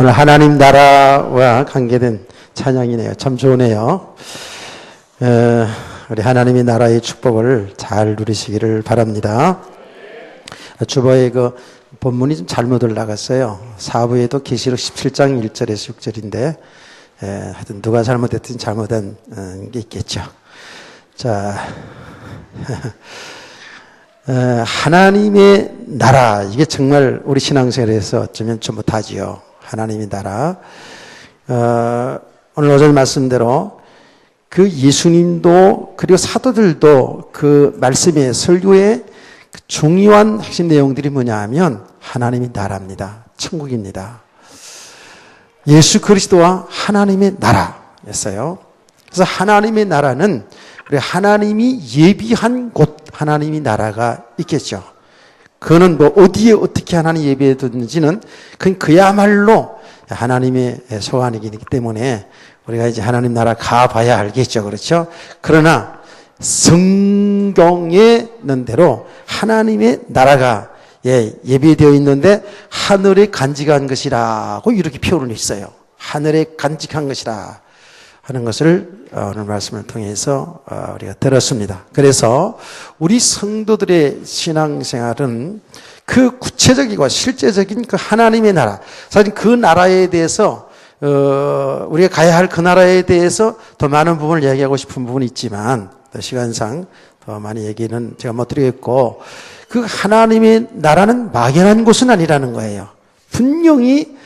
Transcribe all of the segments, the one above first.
오늘 하나님 나라와 관계된 찬양이네요. 참 좋으네요. 우리 하나님의 나라의 축복을 잘 누리시기를 바랍니다. 주보에 그 본문이 좀 잘못을 나갔어요. 4부에도 계시록 17장 1절에서 6절인데 하여튼 누가 잘못했든 잘못한 게 있겠죠. 자, 하나님의 나라, 이게 정말 우리 신앙생활에서 어쩌면 전부 다지요. 하나님의 나라. 오늘 오전 말씀대로 그 예수님도 그리고 사도들도 그 말씀의 설교의 그 중요한 핵심 내용들이 뭐냐 하면 하나님의 나라입니다. 천국입니다. 예수 그리스도와 하나님의 나라였어요. 그래서 하나님의 나라는 우리 하나님이 예비한 곳 하나님의 나라가 있겠죠. 그거는 뭐 어디에 어떻게 하나님 예비해 뒀는지는 그건 그야말로 하나님의 소관이기 때문에 우리가 이제 하나님 나라 가봐야 알겠죠. 그렇죠? 그러나 성경에 있는 대로 하나님의 나라가 예비되어 있는데 하늘에 간직한 것이라고 이렇게 표현을 했어요. 하늘에 간직한 것이라 하는 것을 오늘 말씀을 통해서 우리가 들었습니다. 그래서 우리 성도들의 신앙생활은 그 구체적이고 실제적인 그 하나님의 나라, 사실 그 나라에 대해서 우리가 가야 할 그 나라에 대해서 더 많은 부분을 이야기하고 싶은 부분이 있지만 시간상 더 많이 얘기는 제가 못 드리겠고, 그 하나님의 나라는 막연한 곳은 아니라는 거예요. 분명히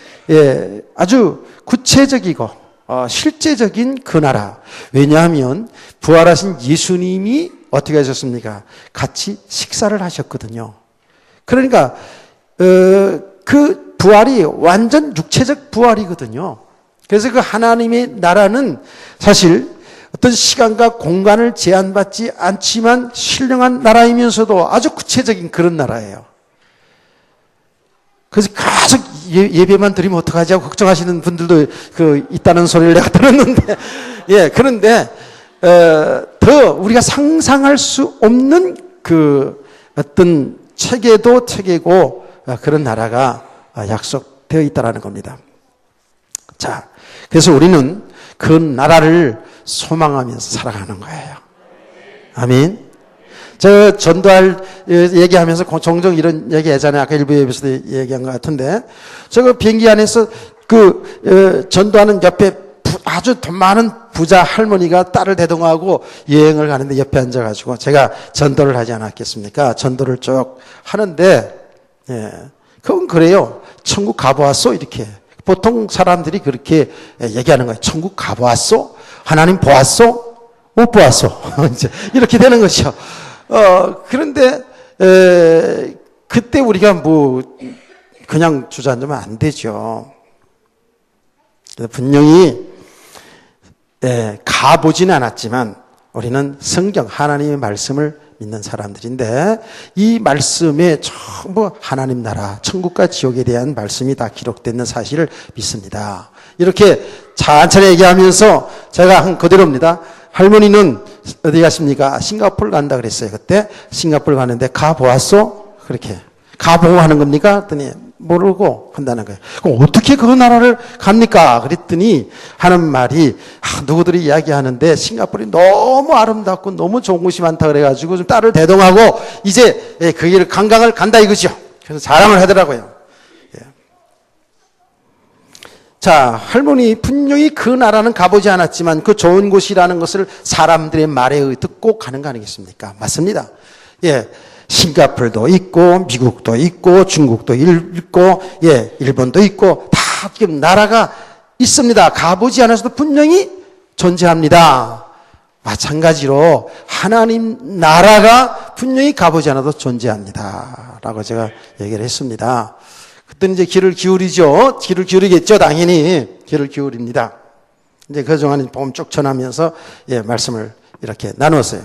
아주 구체적이고 실제적인 그 나라. 왜냐하면 부활하신 예수님이 어떻게 하셨습니까? 같이 식사를 하셨거든요. 그러니까 그 부활이 완전 육체적 부활이거든요. 그래서 그 하나님의 나라는 사실 어떤 시간과 공간을 제한받지 않지만 신령한 나라이면서도 아주 구체적인 그런 나라예요. 그래서 계속 예배만 드리면 어떡하지 하고 걱정하시는 분들도 있다는 소리를 내가 들었는데, 그런데, 더 우리가 상상할 수 없는 그 어떤 체계도 체계고 그런 나라가 약속되어 있다는 겁니다. 자, 그래서 우리는 그 나라를 소망하면서 살아가는 거예요. 아멘. 저 전도할 얘기하면서 종종 이런 얘기 하잖아요. 아까 일부 예배에서도 얘기한 것 같은데, 저 비행기 안에서 전도하는 옆에 아주 돈 많은 부자 할머니가 딸을 대동하고 여행을 가는데 옆에 앉아가지고 제가 전도를 하지 않았겠습니까? 전도를 쭉 하는데, 그건 그래요. 천국 가보았소? 이렇게. 보통 사람들이 그렇게 얘기하는 거예요. 천국 가보았소? 하나님 보았소? 못 보았소? 이제 이렇게 되는 것이죠. 그런데, 그때 우리가 그냥 주저앉으면 안 되죠. 분명히, 가보지는 않았지만, 우리는 성경, 하나님의 말씀을 믿는 사람들인데, 이 말씀에 전부 하나님 나라, 천국과 지옥에 대한 말씀이 다 기록된 사실을 믿습니다. 이렇게 천천히 얘기하면서 제가 한 그대로입니다. 할머니는 어디 가십니까? 싱가포르 간다 그랬어요. 그때 싱가포르 가는데 가보았소? 그렇게. 가보고 하는 겁니까? 그랬더니 모르고 한다는 거예요. 그럼 어떻게 그 나라를 갑니까? 그랬더니 하는 말이, 누구들이 이야기하는데 싱가포르이 너무 아름답고 너무 좋은 곳이 많다 그래가지고 좀 딸을 대동하고 이제 그 길을 관광을 간다 이거죠. 그래서 자랑을 하더라고요. 자, 할머니 분명히 그 나라는 가보지 않았지만 그 좋은 곳이라는 것을 사람들의 말에 듣고 가는 거 아니겠습니까? 맞습니다. 싱가포르도 있고 미국도 있고 중국도 있고 일본도 있고 다 지금 나라가 있습니다. 가보지 않아서도 분명히 존재합니다. 마찬가지로 하나님 나라가 분명히 가보지 않아도 존재합니다. 라고 제가 얘기를 했습니다. 그때는 이제 귀를 기울이죠. 귀를 기울이겠죠. 당연히 귀를 기울입니다. 이제 그 동안 복음 쭉 전하면서 말씀을 이렇게 나눴어요.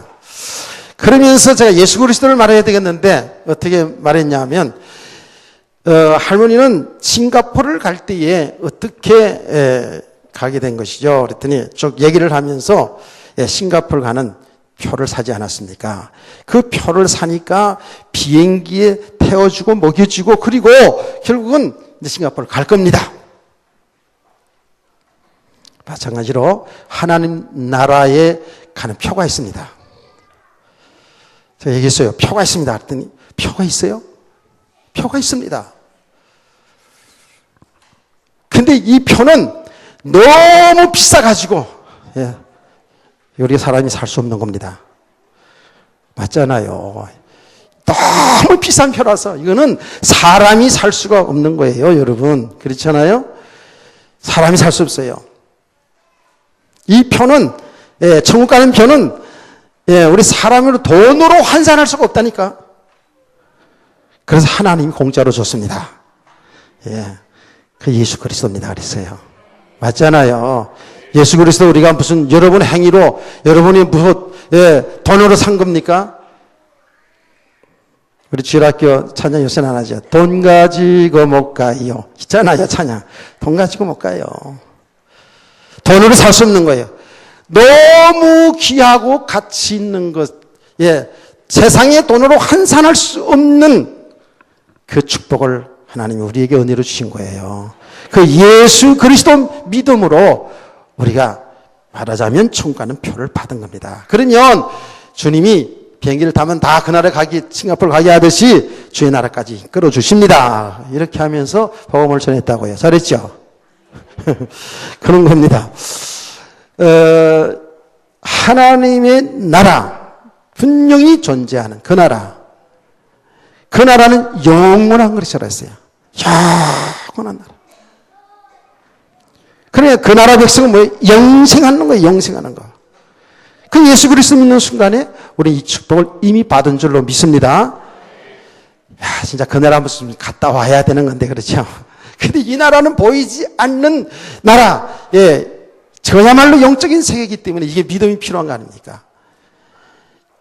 그러면서 제가 예수 그리스도를 말해야 되겠는데 어떻게 말했냐면 할머니는 싱가포르를 갈 때에 어떻게 가게 된 것이죠. 그랬더니 쭉 얘기를 하면서 싱가포르 가는 표를 사지 않았습니까? 그 표를 사니까 비행기에 태워주고 먹여주고 그리고 결국은 싱가포르 갈 겁니다. 마찬가지로 하나님 나라에 가는 표가 있습니다. 제가 얘기했어요. 표가 있습니다. 그랬더니 표가 있어요? 표가 있습니다. 근데 이 표는 너무 비싸가지고 우리 사람이 살 수 없는 겁니다. 맞잖아요. 너무 비싼 표라서 이거는 사람이 살 수가 없는 거예요, 여러분. 그렇잖아요? 사람이 살 수 없어요. 이 표는 천국 가는 표는 우리 사람으로 돈으로 환산할 수가 없다니까. 그래서 하나님이 공짜로 줬습니다. 그 예수 그리스도입니다. 그랬어요. 맞잖아요. 예수 그리스도 우리가 무슨 여러분의 행위로 여러분이 무슨 돈으로 산 겁니까? 우리 주일학교 찬양 요새 안 하죠. 돈 가지고 못 가요. 있잖아요, 찬양. 돈 가지고 못 가요. 돈으로 살 수 없는 거예요. 너무 귀하고 가치 있는 것, 세상의 돈으로 환산할 수 없는 그 축복을 하나님이 우리에게 은혜로 주신 거예요. 그 예수 그리스도 믿음으로 우리가 말하자면 천국 가는 표를 받은 겁니다. 그러면 주님이 비행기를 타면 다 그 나라에 가기, 싱가포르 가게 하듯이 주의 나라까지 끌어주십니다. 이렇게 하면서 복음을 전했다고요. 잘했죠? 그런 겁니다. 하나님의 나라, 분명히 존재하는 그 나라. 그 나라는 영원한 것이라 했어요. 영원한 나라. 그래, 그 나라 백성은 뭐예요? 영생하는 거예요, 영생하는 거. 그 예수 그리스도 믿는 순간에 우리 이 축복을 이미 받은 줄로 믿습니다. 야, 진짜 그 나라 무슨 갔다 와야 되는 건데, 그렇죠? 근데 이 나라는 보이지 않는 나라, 저야말로 영적인 세계이기 때문에 이게 믿음이 필요한 거 아닙니까?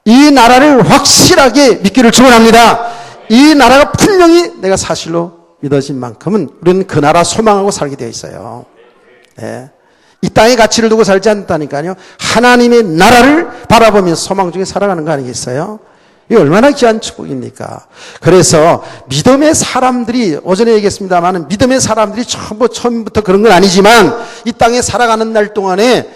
이 나라를 확실하게 믿기를 축원합니다. 이 나라가 분명히 내가 사실로 믿어진 만큼은 우리는 그 나라 소망하고 살게 되어 있어요. 이 땅의 가치를 두고 살지 않다니까요. 하나님의 나라를 바라보면서 소망 중에 살아가는 거 아니겠어요? 이게 얼마나 귀한 축복입니까? 그래서 믿음의 사람들이, 오전에 얘기했습니다만 믿음의 사람들이 처음부터 그런 건 아니지만 이 땅에 살아가는 날 동안에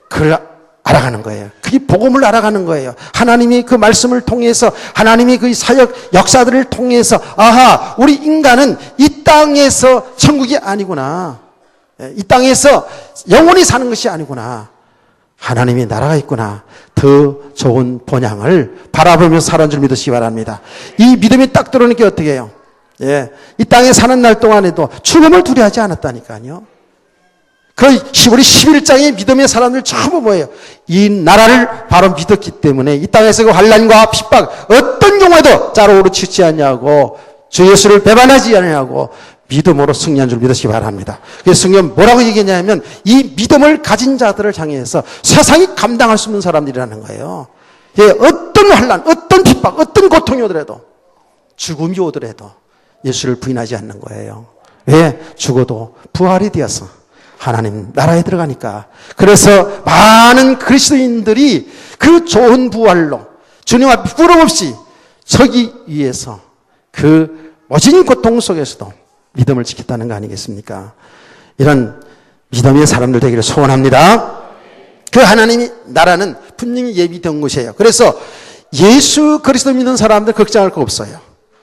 그걸 알아가는 거예요. 그게 복음을 알아가는 거예요. 하나님이 그 말씀을 통해서, 하나님이 그 사역 역사들을 통해서, 아하, 우리 인간은 이 땅에서 천국이 아니구나. 이 땅에서 영원히 사는 것이 아니구나. 하나님의 나라가 있구나. 더 좋은 본향을 바라보며 살아온 줄 믿으시기 바랍니다. 이 믿음이 딱 들어오는 게 어떻게 해요? 이 땅에 사는 날 동안에도 죽음을 두려워하지 않았다니까요. 그 우리 11장의 믿음의 사람들 전부 뭐예요? 이 나라를 바로 믿었기 때문에 이 땅에서 그 환난과 핍박 어떤 경우에도 자로우러 치지 않냐고, 주 예수를 배반하지 않냐고 믿음으로 승리한 줄 믿으시기 바랍니다. 그래서 성경 뭐라고 얘기했냐면 이 믿음을 가진 자들을 향해서 세상이 감당할 수 없는 사람들이라는 거예요. 어떤 환난, 어떤 핍박, 어떤 고통이 오더라도, 죽음이 오더라도 예수를 부인하지 않는 거예요. 왜? 죽어도 부활이 되어서 하나님 나라에 들어가니까. 그래서 많은 그리스도인들이 그 좋은 부활로 주님 앞에 부름 없이 서기 위해서 그 모진 고통 속에서도 믿음을 지켰다는 거 아니겠습니까? 이런 믿음의 사람들 되기를 소원합니다. 그 하나님의 나라는 분명히 예비된 곳이에요. 그래서 예수 그리스도 믿는 사람들 걱정할 거 없어요.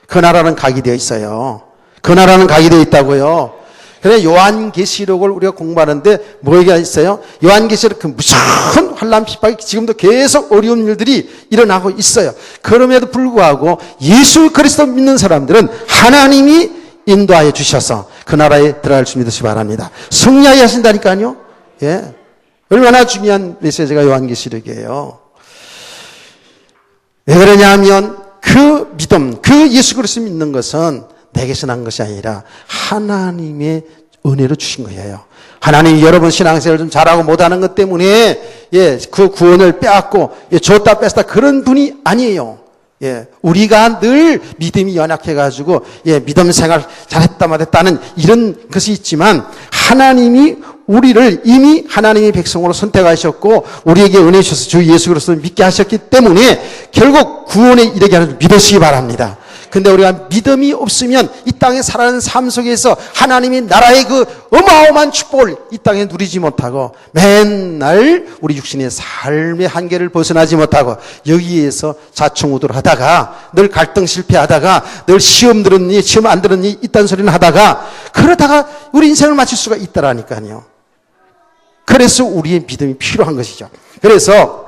그 나라는 가게 되어 있어요. 그 나라는 가게 되어 있다고요. 그래, 요한계시록을 우리가 공부하는데 뭐가 있어요? 요한계시록 그 무서운 환난 핍박이 지금도 계속 어려운 일들이 일어나고 있어요. 그럼에도 불구하고 예수 그리스도 믿는 사람들은 하나님이 인도하여 주셔서 그 나라에 들어갈 수 믿으시기 바랍니다. 승리하게 하신다니까요. 얼마나 중요한 메시지가 요한계시록이에요. 왜 그러냐면 그 믿음, 그 예수 그리스도 믿는 것은 내게서 난 것이 아니라 하나님의 은혜로 주신 거예요. 하나님이 여러분 신앙생활을 좀 잘하고 못하는 것 때문에 그 구원을 빼앗고 줬다 뺐다 그런 분이 아니에요. 우리가 늘 믿음이 연약해가지고 믿음 생활 잘했다 못했다는 이런 것이 있지만 하나님이 우리를 이미 하나님의 백성으로 선택하셨고 우리에게 은혜 주셔서 주 예수 그리스도를 믿게 하셨기 때문에 결국 구원에 이르게 하는 줄 믿으시기 바랍니다. 근데 우리가 믿음이 없으면 이 땅에 살아가는 삶 속에서 하나님의 나라의 그 어마어마한 축복을 이 땅에 누리지 못하고 맨날 우리 육신의 삶의 한계를 벗어나지 못하고 여기에서 자충우돌 하다가 늘 갈등 실패하다가 늘 시험 들었니 시험 안 들었니 이딴 소리는 하다가 그러다가 우리 인생을 마칠 수가 있다라니까요. 그래서 우리의 믿음이 필요한 것이죠. 그래서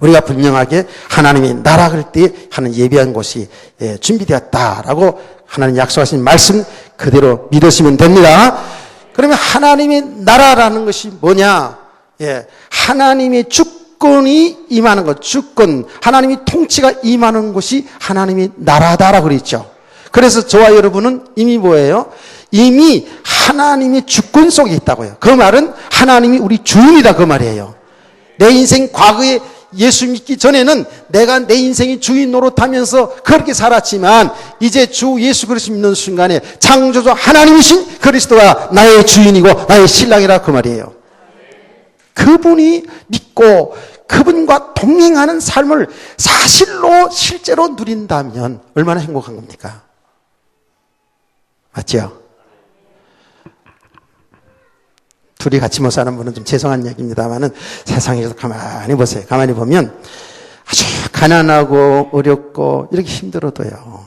우리가 분명하게 하나님이 나라 그럴 때 하는 예비한 곳이 준비되었다라고 하나님 약속하신 말씀 그대로 믿으시면 됩니다. 그러면 하나님의 나라라는 것이 뭐냐? 하나님의 주권이 임하는 것, 주권, 하나님의 통치가 임하는 곳이 하나님의 나라다라고 그랬죠. 그래서 저와 여러분은 이미 뭐예요? 이미 하나님의 주권 속에 있다고요. 그 말은 하나님이 우리 주인이다 그 말이에요. 내 인생 과거에 예수 믿기 전에는 내가 내 인생의 주인 노릇하면서 그렇게 살았지만 이제 주 예수 그리스도 믿는 순간에 창조주 하나님이신 그리스도가 나의 주인이고 나의 신랑이라 그 말이에요. 그분이 믿고 그분과 동행하는 삶을 사실로 실제로 누린다면 얼마나 행복한 겁니까? 맞죠? 둘이 같이 못 사는 분은 좀 죄송한 얘기입니다만은 세상에서 가만히 보세요. 가만히 보면 아주 가난하고 어렵고 이렇게 힘들어도요.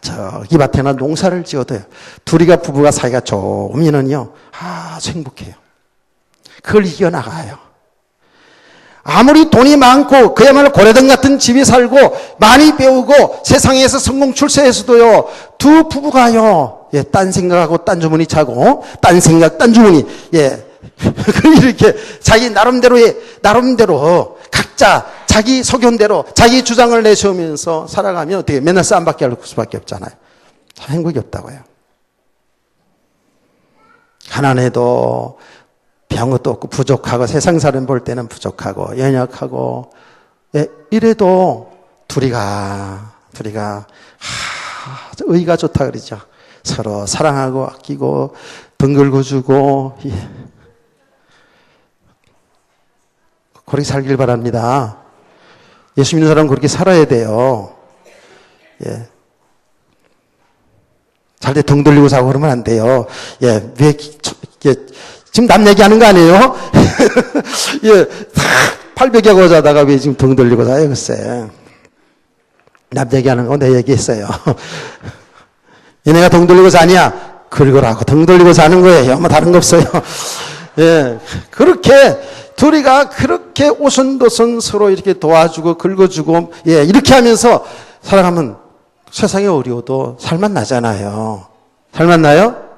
저기 밭에나 농사를 지어도요. 둘이가 부부가 사이가 좋으면은요. 아주 행복해요. 그걸 이겨나가요. 아무리 돈이 많고 그야말로 고래등 같은 집에 살고 많이 배우고 세상에서 성공 출세해서도요. 두 부부가요. 딴 생각하고 딴 주머니 차고 딴 생각 딴 주머니 이렇게 자기 나름대로 각자 자기 소견대로 자기 주장을 내세우면서 살아가면 어떻게 맨날 싸움밖에 할 수밖에 없잖아요. 행복이 없다고요. 가난해도 배운 것도 없고 부족하고 세상 사람 볼 때는 부족하고 연약하고 이래도 둘이가 의가 좋다 그러죠. 서로 사랑하고 아끼고 등 긁어주고 그렇게 살길 바랍니다. 예수 믿는 사람은 그렇게 살아야 돼요. 잘 때 등 돌리고 사고 그러면 안 돼요. 왜 지금 남 얘기하는 거 아니에요? 800하고 자다가 왜 지금 등 돌리고 자요, 글쎄. 남 얘기하는 거 내 얘기했어요. 얘네가 등 돌리고 자냐? 긁으라고 등 돌리고 자는 거예요. 뭐 다른 거 없어요. 그렇게 둘이가 그렇게 오손도손 서로 이렇게 도와주고 긁어주고 이렇게 하면서 살아가면 세상이 어려워도 살만 나잖아요. 살만 나요?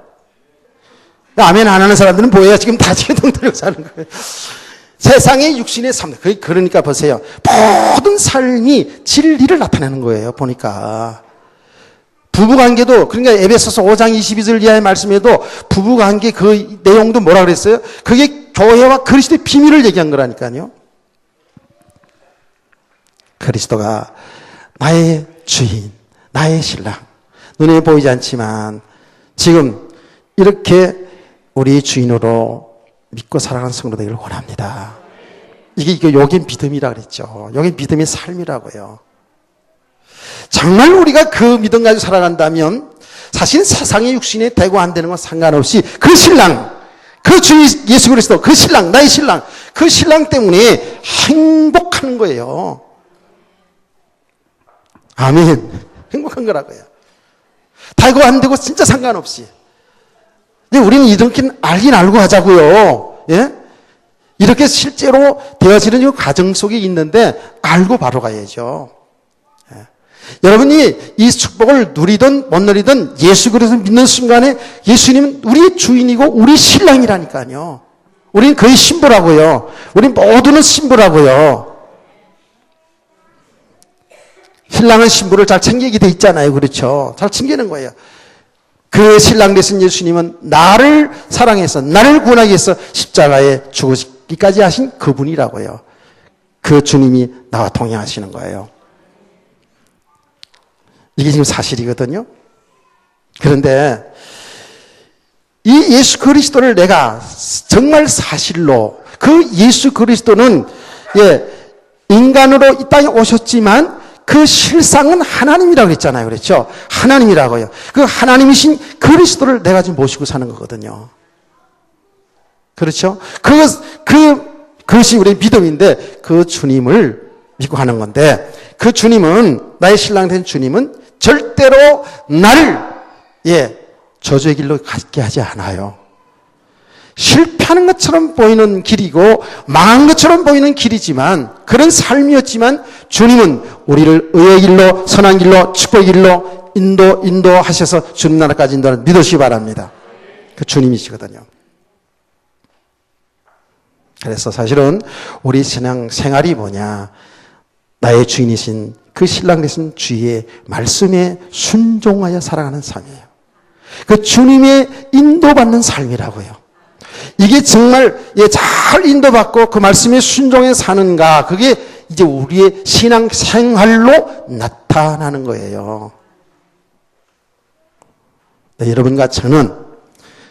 아멘 안 하는 사람들은 뭐예요? 지금 다 지금 등 돌리고 사는 거예요. 세상의 육신의 삶. 그러니까 보세요. 모든 삶이 진리를 나타내는 거예요. 보니까. 부부관계도 그러니까 에베소서 5장 22절 이하의 말씀에도 부부관계 그 내용도 뭐라 그랬어요? 그게 교회와 그리스도의 비밀을 얘기한 거라니까요. 그리스도가 나의 주인, 나의 신랑. 눈에 보이지 않지만 지금 이렇게 우리 주인으로 믿고 살아가는 성도 되기를 원합니다. 이게 요게 믿음이라 그랬죠. 요게 믿음의 삶이라고요. 정말 우리가 그 믿음 가지고 살아간다면 사실 세상의 육신에 대고 안 되는 건 상관없이 그 신랑, 그 주 예수 그리스도, 그 신랑, 나의 신랑, 그 신랑 때문에 행복하는 거예요. 아멘. 행복한 거라고요. 되고 안 되고 진짜 상관없이. 근데 우리는 이렇게 알긴 알고 하자고요. 이렇게 실제로 되어지는 이 과정 속에 있는데 알고 바로 가야죠. 여러분이 이 축복을 누리든 못 누리든 예수 그리스도 믿는 순간에 예수님은 우리의 주인이고 우리 신랑이라니까요. 우리는 그의 신부라고요. 우리 모두는 신부라고요. 신랑은 신부를 잘 챙기게 돼 있잖아요. 그렇죠? 잘 챙기는 거예요. 그 신랑 되신 예수님은 나를 사랑해서 나를 구원하기 위해서 십자가에 죽으시기까지 하신 그분이라고요. 그 주님이 나와 동행하시는 거예요. 이게 지금 사실이거든요. 그런데 이 예수 그리스도를 내가 정말 사실로 그 예수 그리스도는 인간으로 이 땅에 오셨지만 그 실상은 하나님이라고 그랬잖아요. 그랬죠? 하나님이라고요. 그 하나님이신 그리스도를 내가 지금 모시고 사는 거거든요. 그렇죠? 그것이 우리의 믿음인데 그 주님을 믿고 하는 건데 그 주님은, 나의 신랑 된 주님은 절대로 나를 저주의 길로 가게 하지 않아요. 실패하는 것처럼 보이는 길이고 망한 것처럼 보이는 길이지만, 그런 삶이었지만 주님은 우리를 의의 길로, 선한 길로, 축복의 길로 인도하셔서 주님 나라까지 인도하는 믿으시기 바랍니다. 그 주님이시거든요. 그래서 사실은 우리 신앙 생활이 뭐냐, 나의 주인이신 그 신랑 되신 주의 말씀에 순종하여 살아가는 삶이에요. 그 주님의 인도받는 삶이라고요. 이게 정말 잘 인도받고 그 말씀에 순종해 사는가, 그게 이제 우리의 신앙 생활로 나타나는 거예요. 네, 여러분과 저는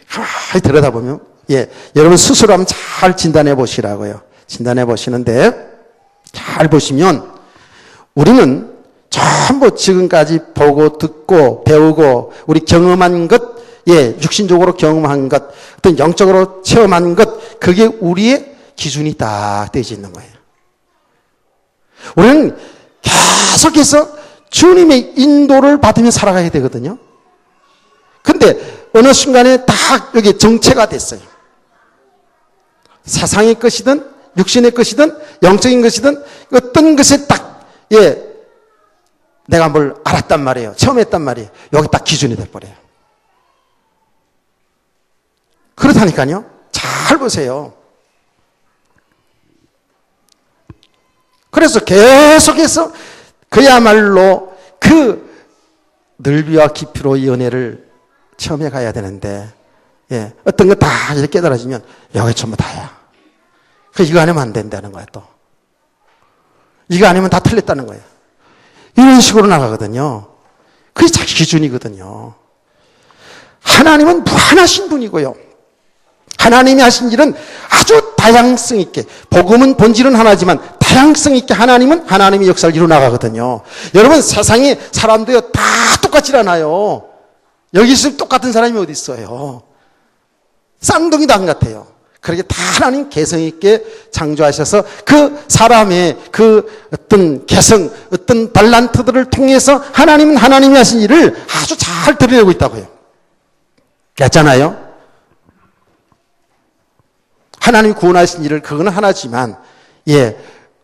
가만히 들여다보면 여러분 스스로 한번 잘 진단해 보시라고요. 진단해 보시는데 잘 보시면 우리는 전부 지금까지 보고 듣고 배우고 우리 경험한 것, 육신적으로 경험한 것, 어떤 영적으로 체험한 것, 그게 우리의 기준이 딱 되어져 있는 거예요. 우리는 계속해서 주님의 인도를 받으며 살아가야 되거든요. 근데 어느 순간에 딱 여기 정체가 됐어요. 세상의 것이든 육신의 것이든 영적인 것이든 어떤 것에 딱 내가 뭘 알았단 말이에요. 체험했단 말이에요. 여기 딱 기준이 돼버려요. 그렇다니까요. 잘 보세요. 그래서 계속해서 그야말로 그 넓이와 깊이로 이 은혜를 체험해 가야 되는데, 어떤 거 다 이렇게 깨달아지면 여기 전부 다야. 이거 아니면 안 된다는 거야, 또. 이거 아니면 다 틀렸다는 거예요. 이런 식으로 나가거든요. 그게 자기 기준이거든요. 하나님은 무한하신 분이고요. 하나님이 하신 일은 아주 다양성 있게, 복음은 본질은 하나지만 다양성 있게 하나님은 하나님의 역사를 이루어 나가거든요. 여러분, 세상에 사람들이 다 똑같지 않아요. 여기 있으면 똑같은 사람이 어디 있어요. 쌍둥이도 안 같아요. 그렇게 다 하나님 개성 있게 창조하셔서 그 사람의 그 어떤 개성, 어떤 달란트들을 통해서 하나님은 하나님이 하신 일을 아주 잘 드러내고 있다고요. 맞잖아요? 하나님이 구원하신 일을, 그거는 하나지만,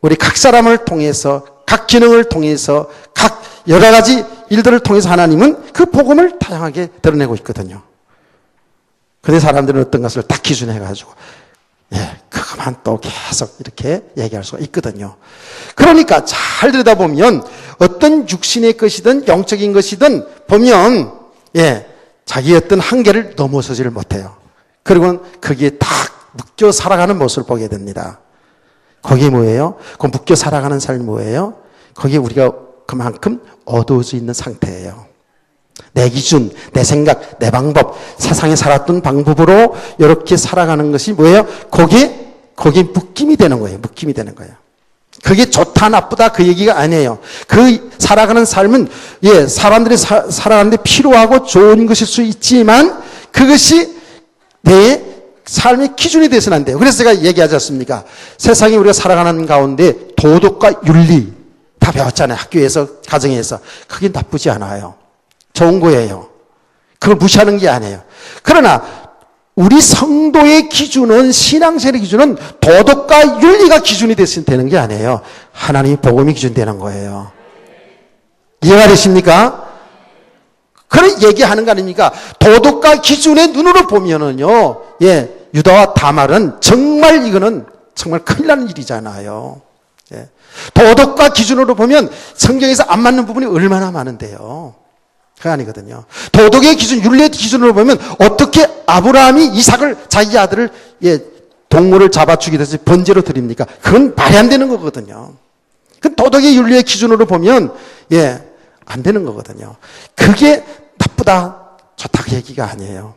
우리 각 사람을 통해서, 각 기능을 통해서, 각 여러 가지 일들을 통해서 하나님은 그 복음을 다양하게 드러내고 있거든요. 근데 사람들은 어떤 것을 딱 기준해가지고, 그것만 또 계속 이렇게 얘기할 수가 있거든요. 그러니까 잘 들여다보면 어떤 육신의 것이든 영적인 것이든 보면, 자기의 어떤 한계를 넘어서지를 못해요. 그리고 거기에 딱 묶여 살아가는 모습을 보게 됩니다. 거기에 뭐예요? 그 묶여 살아가는 삶이 뭐예요? 거기에 우리가 그만큼 어두워져 있는 상태예요. 내 기준, 내 생각, 내 방법, 세상에 살았던 방법으로 이렇게 살아가는 것이 뭐예요? 거기에 묶임이 되는 거예요. 묶임이 되는 거예요. 그게 좋다, 나쁘다, 그 얘기가 아니에요. 그 살아가는 삶은, 사람들이 살아가는데 필요하고 좋은 것일 수 있지만, 그것이 내 삶의 기준이 돼서는 안 돼요. 그래서 제가 얘기하지 않습니까? 세상에 우리가 살아가는 가운데 도덕과 윤리 다 배웠잖아요. 학교에서, 가정에서. 그게 나쁘지 않아요. 좋은 거예요. 그걸 무시하는 게 아니에요. 그러나 우리 성도의 기준은, 신앙생활의 기준은 도덕과 윤리가 기준이 됐으면 되는 게 아니에요. 하나님의 복음이 기준이 되는 거예요. 이해가 되십니까? 그런 얘기하는 거 아닙니까? 도덕과 기준의 눈으로 보면은요, 유다와 다말은 정말 이거는 정말 큰일 나는 일이잖아요. 도덕과 기준으로 보면 성경에서 안 맞는 부분이 얼마나 많은데요. 그거 아니거든요. 도덕의 기준, 윤리의 기준으로 보면 어떻게 아브라함이 이삭을, 자기 아들을, 동물을 잡아 죽이듯이 해서 번제로 드립니까? 그건 말이 안 되는 거거든요. 그 도덕의 윤리의 기준으로 보면, 안 되는 거거든요. 그게 나쁘다, 좋다, 그 얘기가 아니에요.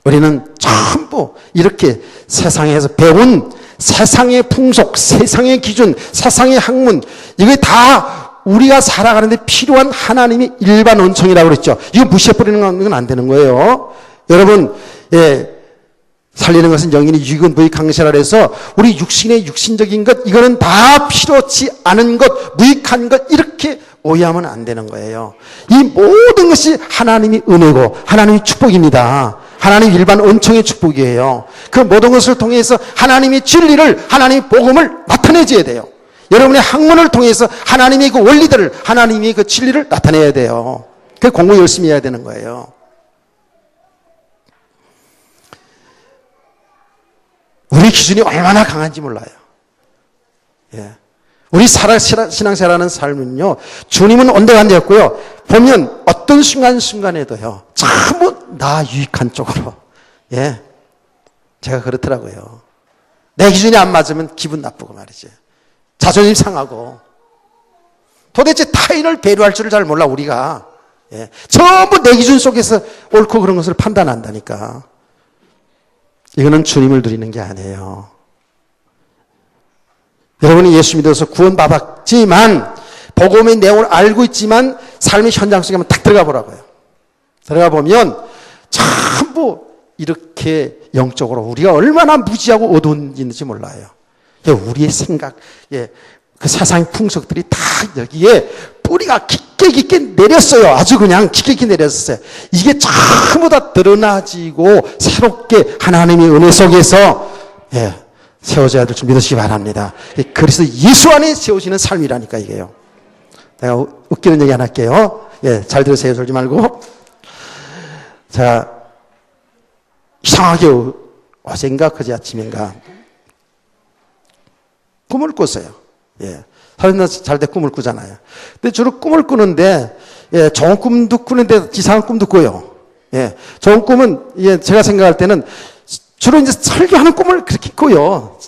우리는 전부 이렇게 세상에서 배운 세상의 풍속, 세상의 기준, 세상의 학문, 이게 다 우리가 살아가는데 필요한 하나님의 일반 은총이라고 그랬죠. 이거 무시해버리는 건 안 되는 거예요. 여러분, 살리는 것은 영인이 유익은 무익 강시라 해서 우리 육신의 육신적인 것, 이거는 다 필요치 않은 것, 무익한 것, 이렇게 오해하면 안 되는 거예요. 이 모든 것이 하나님의 은혜고 하나님의 축복입니다. 하나님의 일반 은총의 축복이에요. 그 모든 것을 통해서 하나님의 진리를, 하나님의 복음을 나타내줘야 돼요. 여러분의 학문을 통해서 하나님의 그 원리들을, 하나님의 그 진리를 나타내야 돼요. 그 공부 열심히 해야 되는 거예요. 우리 기준이 얼마나 강한지 몰라요. 우리 신앙생활하는 삶은요, 주님은 온데간데였고요, 보면 어떤 순간순간에도요, 전부 나 유익한 쪽으로, 제가 그렇더라고요. 내 기준이 안 맞으면 기분 나쁘고 말이지. 자존심 상하고. 도대체 타인을 배려할 줄을 잘 몰라, 우리가. 전부 내 기준 속에서 옳고 그런 것을 판단한다니까. 이거는 주님을 드리는 게 아니에요. 여러분이 예수 믿어서 구원받았지만, 복음의 내용을 알고 있지만, 삶의 현장 속에 한번 딱 들어가 보라고요. 들어가 보면, 전부 이렇게 영적으로 우리가 얼마나 무지하고 어두운지 몰라요. 우리의 생각, 그 세상 풍속들이 다 여기에 뿌리가 깊게 내렸어요. 아주 그냥 깊게 내렸어요. 이게 전부 다 드러나지고 새롭게 하나님의 은혜 속에서 세워져야 될 줄 믿으시기 바랍니다. 그래서 예수 안에 세워지는 삶이라니까 이게요. 내가 웃기는 얘기 하나 할게요. 잘 들으세요. 졸지 말고. 자, 이상하게 어젠가 그제 아침인가 꿈을 꿨어요. 사람들 잘 때 꿈을 꾸잖아요. 근데 주로 꿈을 꾸는데, 좋은 꿈도 꾸는데 이상한 꿈도 꿔요. 좋은 꿈은, 제가 생각할 때는 주로 이제 설교하는 꿈을 그렇게 꿔요.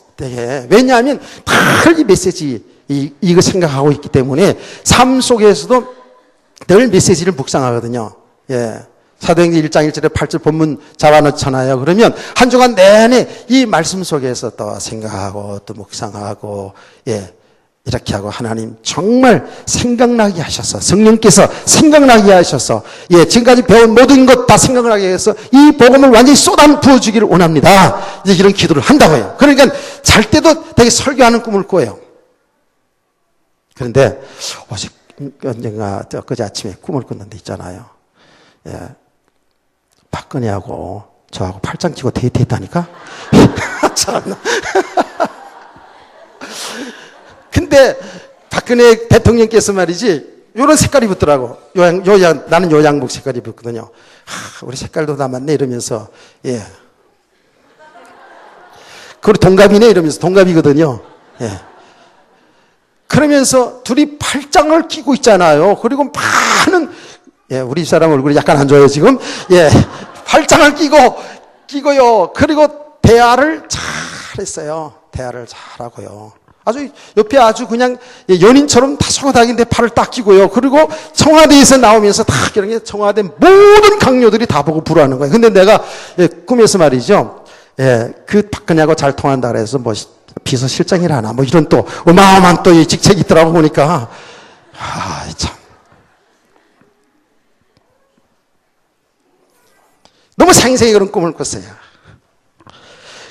왜냐하면 다 이 메시지, 이거 생각하고 있기 때문에 삶 속에서도 늘 메시지를 묵상하거든요. 사도행전 1장 1절에 8절 본문 잡아놓잖아요. 그러면 한 주간 내내 이 말씀 속에서 또 생각하고 또 묵상하고, 이렇게 하고 하나님 정말 생각나게 하셔서, 성령께서 생각나게 하셔서, 지금까지 배운 모든 것 다 생각나게 해서 이 복음을 완전히 쏟아 부어주기를 원합니다. 이제 이런 기도를 한다고요. 그러니까 잘 때도 되게 설교하는 꿈을 꿔요. 그런데 언젠가 그제 아침에 꿈을 꿨는데 있잖아요. 박근혜하고 저하고 팔짱 끼고 데이트했다니까? 참나. 근데 박근혜 대통령께서 말이지, 요런 색깔이 붙더라고. 나는 요 양복 색깔이 붙거든요. 우리 색깔도 다 맞네 이러면서, 그리고 동갑이네 이러면서, 동갑이거든요. 그러면서 둘이 팔짱을 끼고 있잖아요. 그리고 많은, 우리 사람 얼굴이 약간 안 좋아요, 지금. 팔짱을 끼고요. 그리고 대화를 잘 했어요. 대화를 잘하고요. 아주, 옆에 아주 그냥 연인처럼 다소곳하게 팔을 딱 끼고요. 그리고 청와대에서 나오면서 다 이런 청와대 모든 강요들이 다 보고 부러워하는 거예요. 근데 내가 꿈에서 말이죠. 그 박근혜하고 잘 통한다 그래서 뭐 비서실장이라나 뭐 이런 또 어마어마한 또 직책이 있더라고 보니까. 참. 너무 생생히 그런 꿈을 꿨어요.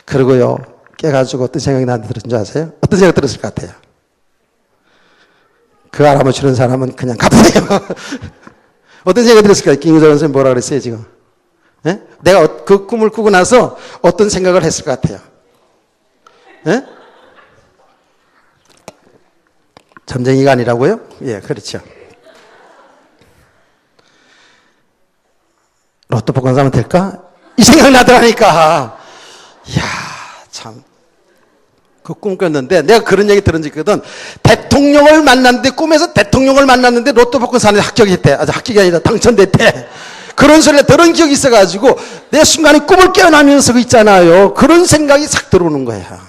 그리고요, 깨가지고 어떤 생각이 나한테 들었는 줄 아세요? 어떤 생각 들었을 것 같아요? 그 알아맞히는 사람은 그냥 가두세요. 어떤 생각이 들었을까요? 김우정 선생님 뭐라 그랬어요, 지금? 내가 그 꿈을 꾸고 나서 어떤 생각을 했을 것 같아요? 점쟁이가 아니라고요? 그렇죠. 로또 복권 사면 될까? 이 생각이 나더라니까. 이야, 참. 그 꿈 꿨는데 내가 그런 얘기 들은 적이 있거든. 대통령을 만났는데, 꿈에서 대통령을 만났는데 로또 복권 사는데 합격했대. 아주 합격이 아니라 당첨됐대. 그런 소리를 들은 기억이 있어가지고 내 순간에 꿈을 깨어나면서 그 있잖아요. 그런 생각이 싹 들어오는 거야.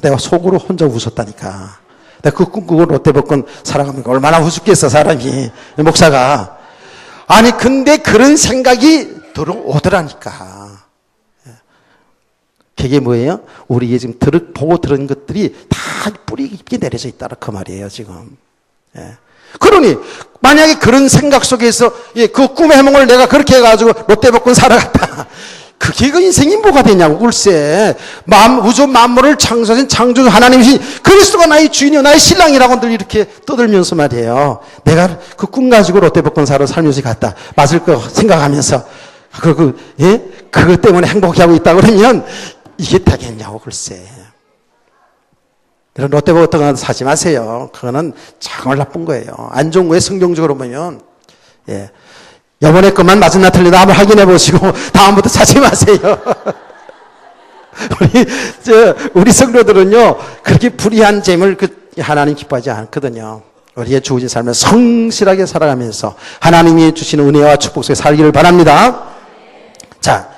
내가 속으로 혼자 웃었다니까. 내가 그 꿈 꾸고 로또 복권 살아가면 얼마나 우습겠어, 사람이. 목사가. 아니, 근데 그런 생각이 들어오더라니까. 그게 뭐예요? 우리에게 지금 보고 들은 것들이 다 뿌리 깊게 내려져 있다 그 말이에요, 지금. 예. 그러니 만약에 그런 생각 속에서 그 꿈의 해몽을 내가 그렇게 해가지고 롯데복권 사러 갔다. 그게 그 인생이 뭐가 되냐고. 글쎄 우주 만물을 창조하신 창조주 하나님이신 그리스도가 나의 주인이요 나의 신랑이라고 늘 이렇게 떠들면서 말이에요. 내가 그 꿈 가지고 롯데복권 사러 살면서 갔다. 맞을 거 생각하면서 그것 때문에 행복해하고 있다 그러면 이게 되겠냐고. 글쎄. 그런 롯데복권 사지 마세요. 그거는 정말 나쁜 거예요. 안 좋은 거예요. 성경적으로 보면. 예. 이번에 것만 맞았나 틀리나 한번 확인해 보시고 다음부터 사지 마세요. 우리 성도들은요 그렇게 불의한 재물 하나님 기뻐하지 않거든요. 우리의 주어진 삶을 성실하게 살아가면서 하나님이 주시는 은혜와 축복 속에 살기를 바랍니다. 자,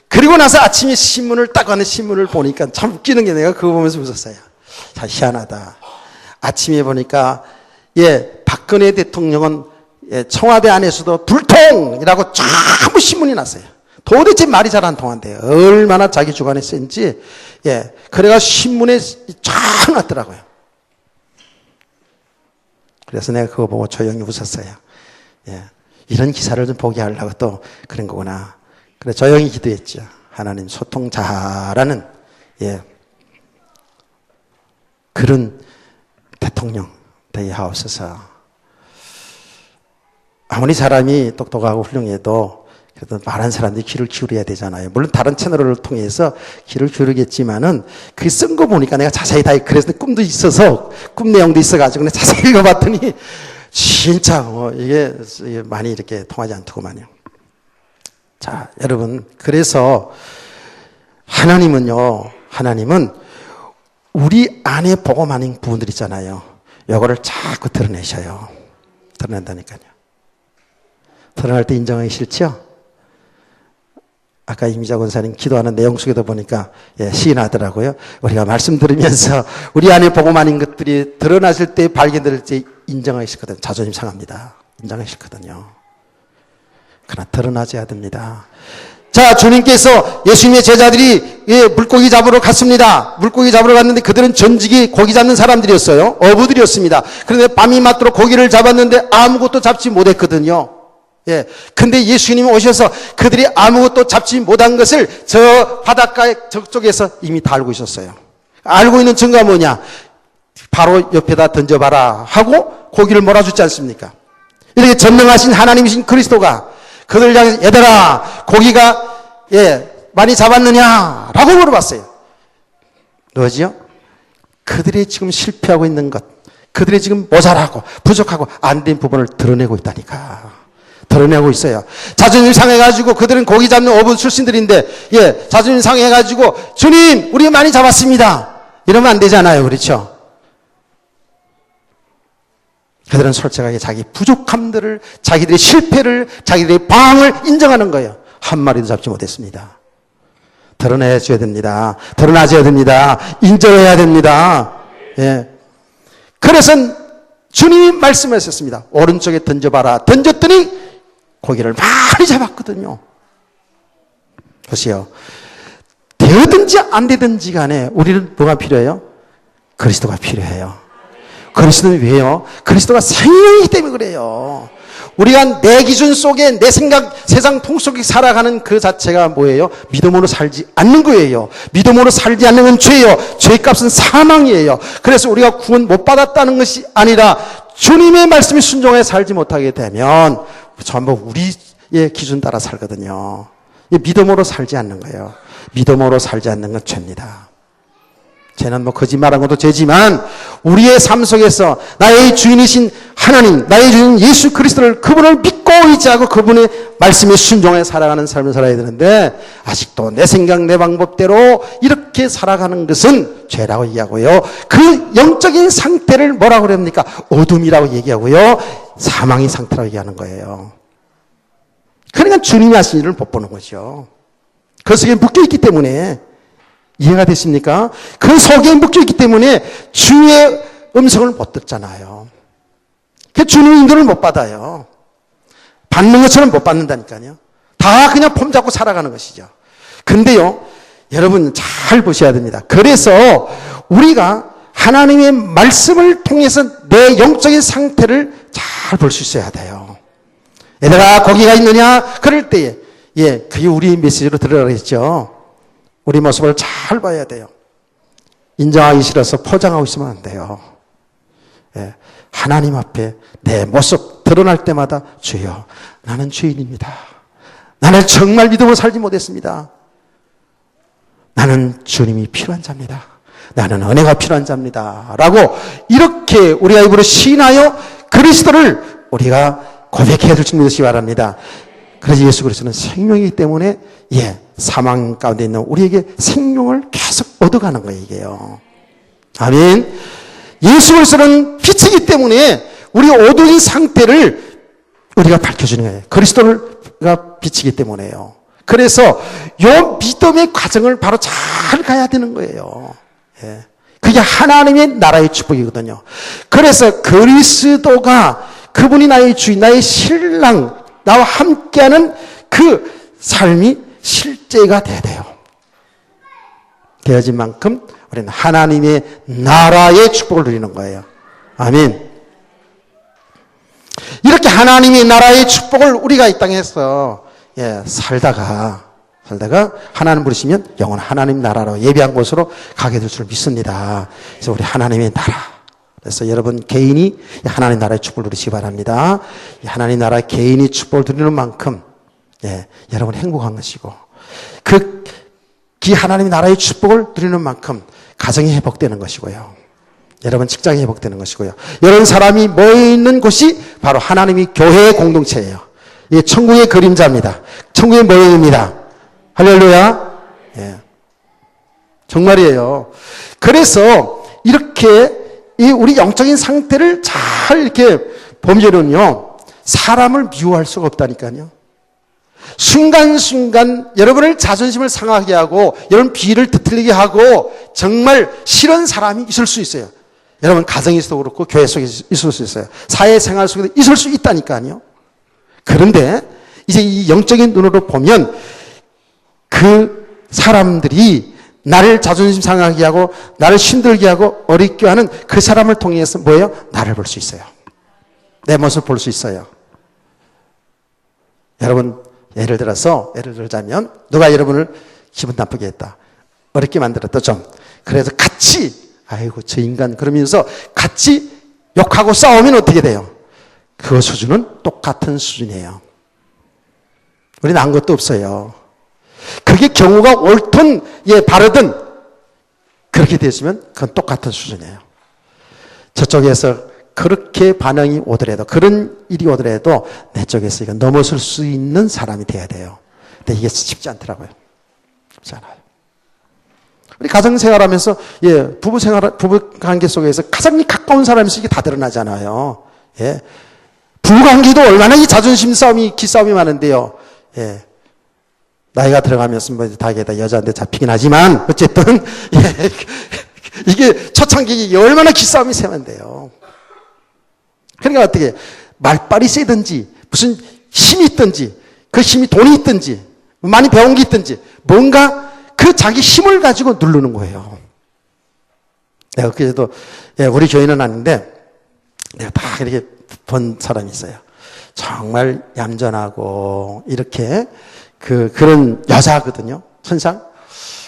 그리고 나서 아침에 신문을 딱 하는 신문을 보니까 참 웃기는 게 내가 그거 보면서 웃었어요. 자, 희한하다. 아침에 보니까 박근혜 대통령은 청와대 안에서도 불통이라고 전부 신문이 났어요. 도대체 말이 잘 안 통한대요. 얼마나 자기 주관에 센지. 그래가 신문에 쫙 났더라고요. 그래서 내가 그거 보고 조용히 웃었어요. 이런 기사를 좀 보게 하려고 또 그런 거구나. 그래 조용히 기도했죠. 하나님 소통 잘하는 그런 대통령 되게 하옵소서. 아무리 사람이 똑똑하고 훌륭해도 그래도 말한 사람들이 귀를 기울여야 되잖아요. 물론 다른 채널을 통해서 귀를 기울이겠지만은 그 쓴 거 보니까 내가 자세히 다 그래서 꿈도 있어서 꿈 내용도 있어가지고 내가 자세히 읽어봤더니 진짜 이게 많이 이렇게 통하지 않더구만요. 자, 여러분 그래서 하나님은 우리 안에 복음 아닌 부분들 있잖아요. 요거를 자꾸 드러내셔요. 드러낸다니까요. 드러날 때 인정하기 싫죠? 아까 이미자 권사님 기도하는 내용 속에도 보니까 시인하더라고요. 우리가 말씀 들으면서 우리 안에 복음 아닌 것들이 드러나실 때 발견될 때 인정하기 싫거든요. 자존심 상합니다. 인정하기 싫거든요. 그러나 드러나져야 됩니다. 자, 주님께서 예수님의 제자들이 물고기 잡으러 갔습니다. 물고기 잡으러 갔는데 그들은 전직이 고기 잡는 사람들이었어요. 어부들이었습니다. 그런데 밤이 맞도록 고기를 잡았는데 아무것도 잡지 못했거든요. 근데 예수님이 오셔서 그들이 아무것도 잡지 못한 것을 저 바닷가 저쪽에서 이미 다 알고 있었어요. 알고 있는 증거가 뭐냐? 바로 옆에다 던져봐라 하고 고기를 몰아주지 않습니까? 이렇게 전능하신 하나님이신 그리스도가 그들을 향해서 얘들아 고기가 많이 잡았느냐? 라고 물어봤어요. 뭐지요? 그들이 지금 실패하고 있는 것, 그들이 지금 모자라고 부족하고 안 된 부분을 드러내고 있다니까. 드러내고 있어요. 자존심 상해가지고 그들은 고기 잡는 어부 출신들인데 자존심 상해가지고 주님 우리 많이 잡았습니다. 이러면 안 되잖아요. 그렇죠? 그들은 솔직하게 자기 부족함들을 자기들의 실패를 자기들의 방황을 인정하는 거예요. 한 마리도 잡지 못했습니다. 드러내줘야 됩니다. 드러나줘야 됩니다. 인정해야 됩니다. 그래서 주님이 말씀하셨습니다. 오른쪽에 던져봐라. 던졌더니 고기를 많이 잡았거든요. 보세요. 되든지 안 되든지 간에 우리는 뭐가 필요해요? 그리스도가 필요해요. 그리스도는 왜요? 그리스도가 생명이기 때문에 그래요. 우리가 내 기준 속에 내 생각, 세상 통 속에 살아가는 그 자체가 뭐예요? 믿음으로 살지 않는 거예요. 믿음으로 살지 않는 건 죄예요. 죄값은 사망이에요. 그래서 우리가 구원 못 받았다는 것이 아니라 주님의 말씀에 순종해 살지 못하게 되면 전부 우리의 기준 따라 살거든요. 믿음으로 살지 않는 거예요. 믿음으로 살지 않는 건 죄입니다. 죄는 거짓말한 것도 죄지만 우리의 삶 속에서 나의 주인이신 하나님, 나의 주인 예수 그리스도를 그분을 믿고 의지하고 그분의 말씀에 순종해 살아가는 삶을 살아야 되는데 아직도 내 생각 내 방법대로 이렇게 살아가는 것은 죄라고 얘기하고요. 그 영적인 상태를 뭐라고 그럽니까? 어둠이라고 얘기하고요. 사망의 상태라고 얘기하는 거예요. 그러니까 주님이 하신 일을 못 보는 거죠. 그 속에 묶여있기 때문에 이해가 됐습니까? 그 속에 묶여있기 때문에 주의 음성을 못 듣잖아요. 그 주님의 인도를 못 받아요. 받는 것처럼 못 받는다니까요. 다 그냥 폼 잡고 살아가는 것이죠. 근데요, 여러분 잘 잘 보셔야 됩니다. 그래서 우리가 하나님의 말씀을 통해서 내 영적인 상태를 잘 볼 수 있어야 돼요. 얘들아 거기가 있느냐? 그럴 때에 그게 우리 메시지로 들어가겠죠. 우리 모습을 잘 봐야 돼요. 인정하기 싫어서 포장하고 있으면 안 돼요. 하나님 앞에 내 모습 드러날 때마다 주여 나는 죄인입니다. 나는 정말 믿음으로 살지 못했습니다. 나는 주님이 필요한 자입니다. 나는 은혜가 필요한 자입니다. 라고 이렇게 우리가 입으로 시인하여 그리스도를 우리가 고백해야 될 줄 믿으시기 바랍니다. 그래서 예수 그리스도는 생명이기 때문에 사망 가운데 있는 우리에게 생명을 계속 얻어가는 거예요. 이게요. 아멘. 예수 그리스도는 빛이기 때문에 우리 어두운 상태를 우리가 밝혀주는 거예요. 그리스도가 빛이기 때문에요. 그래서 이 믿음의 과정을 바로 잘 가야 되는 거예요. 그게 하나님의 나라의 축복이거든요. 그래서 그리스도가 그분이 나의 주인, 나의 신랑, 나와 함께하는 그 삶이 실제가 돼야 돼요. 되어진 만큼 우리는 하나님의 나라의 축복을 누리는 거예요. 아멘. 이렇게 하나님의 나라의 축복을 우리가 이 땅에서 살다가 하나님 부르시면 영원 하나님 나라로 예비한 곳으로 가게 될 줄 믿습니다. 그래서 우리 하나님의 나라. 그래서 여러분 개인이 하나님 나라의 축복을 누리시기 바랍니다. 하나님 나라 개인이 축복을 누리는 만큼 여러분 행복한 것이고 그 하나님 나라의 축복을 누리는 만큼 가정이 회복되는 것이고요. 여러분 직장이 회복되는 것이고요. 이런 사람이 모여있는 곳이 바로 하나님이 교회의 공동체예요. 이게 천국의 그림자입니다. 천국의 모형입니다. 할렐루야. 정말이에요. 그래서 이렇게 우리 영적인 상태를 잘 이렇게 보면은요, 사람을 미워할 수가 없다니까요. 순간순간 여러분을 자존심을 상하게 하고 여러분 비위를 뒤틀리게 하고 정말 싫은 사람이 있을 수 있어요. 여러분 가정에서도 그렇고 교회 속에 있을 수 있어요. 사회생활 속에도 있을 수 있다니까요. 그런데 이제 이 영적인 눈으로 보면 그 사람들이 나를 자존심 상하게 하고 나를 힘들게 하고 어렵게 하는 그 사람을 통해서 뭐예요? 나를 볼 수 있어요. 내 모습을 볼 수 있어요. 여러분 예를 들자면 누가 여러분을 기분 나쁘게 했다. 어렵게 만들었다 좀. 그래서 같이 아이고 저 인간 그러면서 같이 욕하고 싸우면 어떻게 돼요? 그 수준은 똑같은 수준이에요. 우리는 안 것도 없어요. 그게 경우가 옳든 바르든 그렇게 됐으면 그건 똑같은 수준이에요. 저쪽에서 그렇게 반응이 오더라도 그런 일이 오더라도 내 쪽에서 이거 넘어설 수 있는 사람이 돼야 돼요. 근데 이게 쉽지 않더라고요. 쉽지 않아요. 우리 가정생활하면서 부부관계 속에서 가장 가까운 사람에서 이게 다 드러나잖아요. 부부관계도 얼마나 이 자존심 싸움이 기싸움이 많은데요. 나이가 들어가면서 뭐 다게다 여자한테 잡히긴 하지만 어쨌든 이게 초창기 얼마나 기싸움이 세면돼요. 그러니까 어떻게 말빨이 세든지 무슨 힘이 있든지 그 힘이 돈이 있든지 많이 배운 게 있든지 뭔가 그 자기 힘을 가지고 누르는 거예요. 내가 그래도 우리 교회는 아닌데 내가 다 이렇게 본 사람이 있어요. 정말 얌전하고 이렇게 그런 여자거든요. 선상.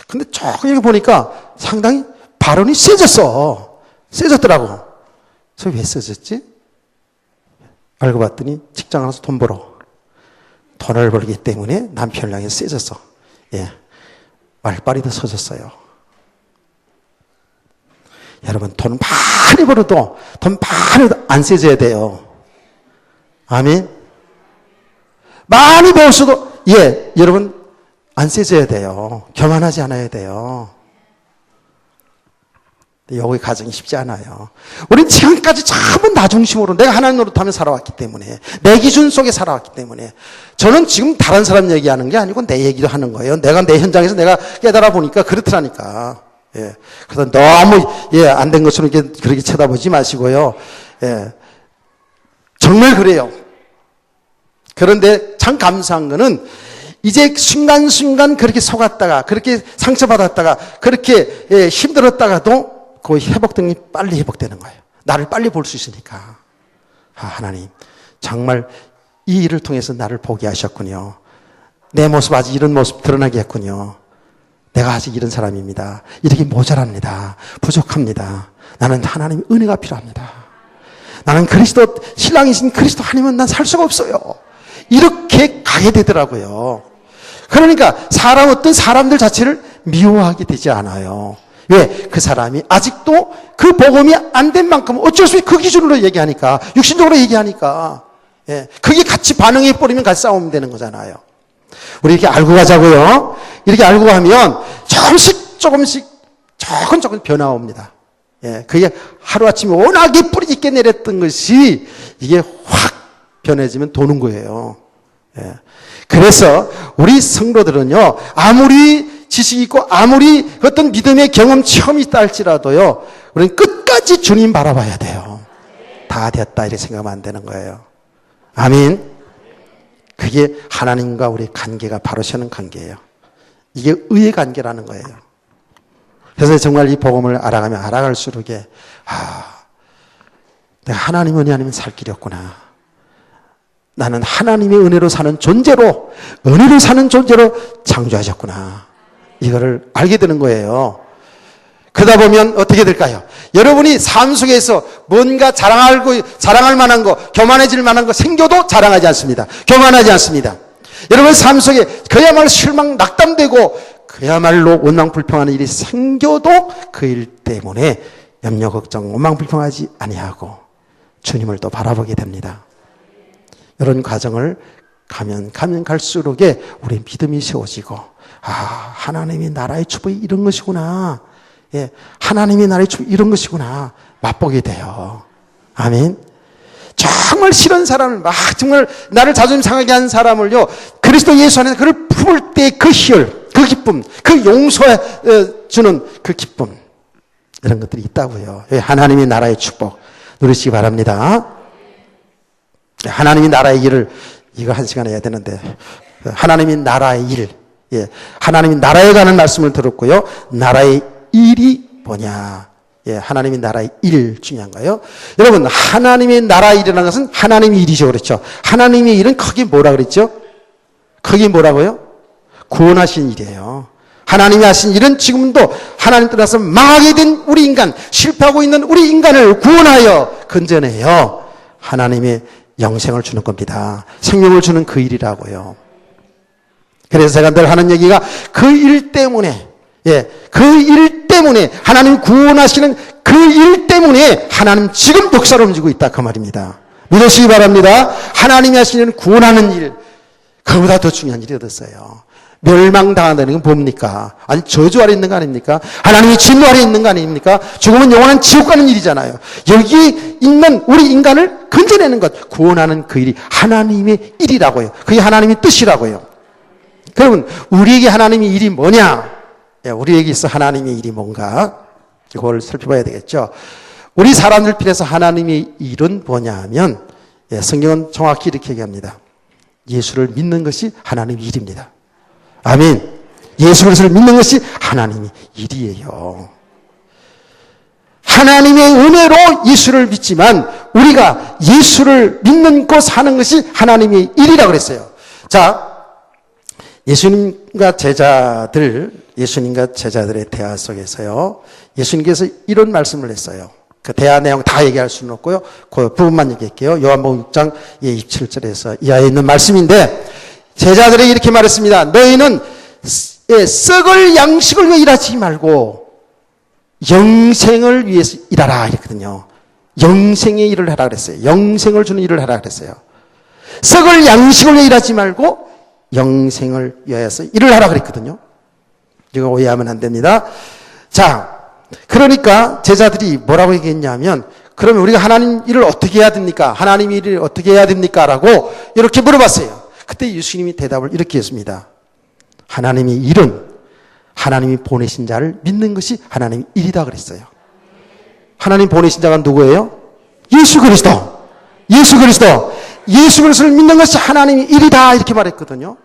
근데 조금 여기 보니까 상당히 발언이 세졌더라고. 그래서 왜 세졌지? 알고 봤더니 직장 가서 돈 벌어. 돈을 벌기 때문에 남편을 향해 세졌어. 말빨이 더 서졌어요. 여러분 돈 많이 벌어도 돈 많이 안 세져야 돼요. 아멘. 많이 배웠어도 여러분 안 세져야 돼요. 교만하지 않아야 돼요. 여기 가정이 쉽지 않아요. 우린 지금까지 전부 나 중심으로 내가 하나님 노릇하며 살아왔기 때문에 내 기준 속에 살아왔기 때문에 저는 지금 다른 사람 얘기하는 게 아니고 내 얘기도 하는 거예요. 내가 내 현장에서 내가 깨달아 보니까 그렇더라니까. 그래서 너무 안 된 것처럼 그렇게 쳐다보지 마시고요. 정말 그래요. 그런데 참 감사한 거는 이제 순간순간 그렇게 속았다가, 그렇게 상처받았다가, 그렇게 힘들었다가도 그 회복등이 빨리 회복되는 거예요. 나를 빨리 볼 수 있으니까. 하나님, 정말 이 일을 통해서 나를 보게 하셨군요. 내 모습 아직 이런 모습 드러나게 했군요. 내가 아직 이런 사람입니다. 이렇게 모자랍니다. 부족합니다. 나는 하나님의 은혜가 필요합니다. 나는 그리스도, 신랑이신 그리스도 아니면 난 살 수가 없어요. 이렇게 가게 되더라고요. 그러니까 어떤 사람들 자체를 미워하게 되지 않아요. 왜? 그 사람이 아직도 그 복음이 안 된 만큼 어쩔 수 없이 그 기준으로 얘기하니까, 육신적으로 얘기하니까, 그게 같이 반응해버리면 같이 싸우면 되는 거잖아요. 우리 이렇게 알고 가자고요. 이렇게 알고 가면 조금씩 조금 변화 옵니다. 그게 하루아침에 워낙에 뿌리 깊게 내렸던 것이 이게 확 변해지면 도는 거예요. 그래서 우리 성도들은요, 아무리 지식이 있고 아무리 어떤 믿음의 경험, 체험이 있다 할지라도요, 우리는 끝까지 주님 바라봐야 돼요. 다 됐다 이렇게 생각하면 안 되는 거예요. 아멘. 그게 하나님과 우리의 관계가 바로 서는 관계예요. 이게 의의 관계라는 거예요. 그래서 정말 이 복음을 알아가면 알아갈수록 내가 하나님 은혜 아니면 살 길이 없구나. 나는 하나님의 은혜로 사는 존재로, 은혜로 사는 존재로 창조하셨구나. 이거를 알게 되는 거예요. 그러다 보면 어떻게 될까요? 여러분이 삶 속에서 뭔가 자랑할 만한 거, 교만해질 만한 거 생겨도 자랑하지 않습니다. 교만하지 않습니다. 여러분 삶 속에 그야말로 실망, 낙담되고 그야말로 원망불평하는 일이 생겨도 그 일 때문에 염려, 걱정, 원망불평하지 아니하고 주님을 또 바라보게 됩니다. 이런 과정을 가면 갈수록 우리 믿음이 세워지고, 하나님의 나라의 축복이 이런 것이구나. 하나님의 나라의 축복이 이런 것이구나. 맛보게 돼요. 아멘. 정말 싫은 사람을 정말 나를 자존심 상하게 한 사람을요, 그리스도 예수 안에서 그를 품을 때 그 희열, 그 기쁨, 그 용서해 주는 그 기쁨, 이런 것들이 있다고요. 하나님의 나라의 축복 누리시기 바랍니다. 하나님의 나라의 일을 이거 1시간 해야 되는데, 하나님의 나라의 일, 하나님의 나라에 관한 말씀을 들었고요. 나라의 일이 뭐냐? 하나님의 나라의 일 중요한 거예요. 여러분, 하나님의 나라의 일이라는 것은 하나님의 일이죠, 그렇죠? 하나님의 일은 크게 뭐라 그랬죠? 크게 뭐라고요? 구원하신 일이에요. 하나님이 하신 일은 지금도 하나님 떠나서 망하게 된 우리 인간, 실패하고 있는 우리 인간을 구원하여 건져내요. 하나님의 영생을 주는 겁니다. 생명을 주는 그 일이라고요. 그래서 제가 늘 하는 얘기가 그 일 때문에, 그 일 때문에 하나님 구원하시는 그 일 때문에 하나님 지금 역사를 움직이고 있다 그 말입니다. 믿으시기 바랍니다. 하나님이 하시는 구원하는 일, 그보다 더 중요한 일이 어딨어요? 멸망당한다는 건 뭡니까? 아니, 저주 아래 있는 거 아닙니까? 하나님이 진노 아래 있는 거 아닙니까? 죽으면 영원한 지옥 가는 일이잖아요. 여기 있는 우리 인간을 건져내는 것, 구원하는 그 일이 하나님의 일이라고요. 그게 하나님의 뜻이라고요. 그러면 우리에게 하나님의 일이 뭐냐? 우리에게 있어 하나님의 일이 뭔가? 이걸 살펴봐야 되겠죠. 우리 사람들 필에서 하나님의 일은 뭐냐 하면, 성경은 정확히 이렇게 얘기합니다. 예수를 믿는 것이 하나님의 일입니다. 아멘. 예수 그리스도를 믿는 것이 하나님의 일이에요. 하나님의 은혜로 예수를 믿지만 우리가 예수를 믿는 사는 것이 하나님의 일이라고 그랬어요. 자, 예수님과 제자들의 대화 속에서요, 예수님께서 이런 말씀을 했어요. 그 대화 내용 다 얘기할 수는 없고요. 그 부분만 얘기할게요. 요한복음 6장 27절에서 이하에 있는 말씀인데, 제자들에게 이렇게 말했습니다. 너희는 썩을 양식을 위해 일하지 말고 영생을 위해서 일하라 이랬거든요. 영생의 일을 하라 그랬어요. 영생을 주는 일을 하라 그랬어요. 썩을 양식을 위해 일하지 말고 영생을 위하여서 일을 하라 그랬거든요. 이거 오해하면 안 됩니다. 자, 그러니까 제자들이 뭐라고 얘기했냐면, 그러면 우리가 하나님 일을 어떻게 해야 됩니까? 하나님 일을 어떻게 해야 됩니까? 라고 이렇게 물어봤어요. 그때 예수님이 대답을 이렇게 했습니다. 하나님의 일은 하나님이 보내신 자를 믿는 것이 하나님의 일이다 그랬어요. 하나님 보내신 자가 누구예요? 예수 그리스도. 예수 그리스도를 믿는 것이 하나님의 일이다 이렇게 말했거든요.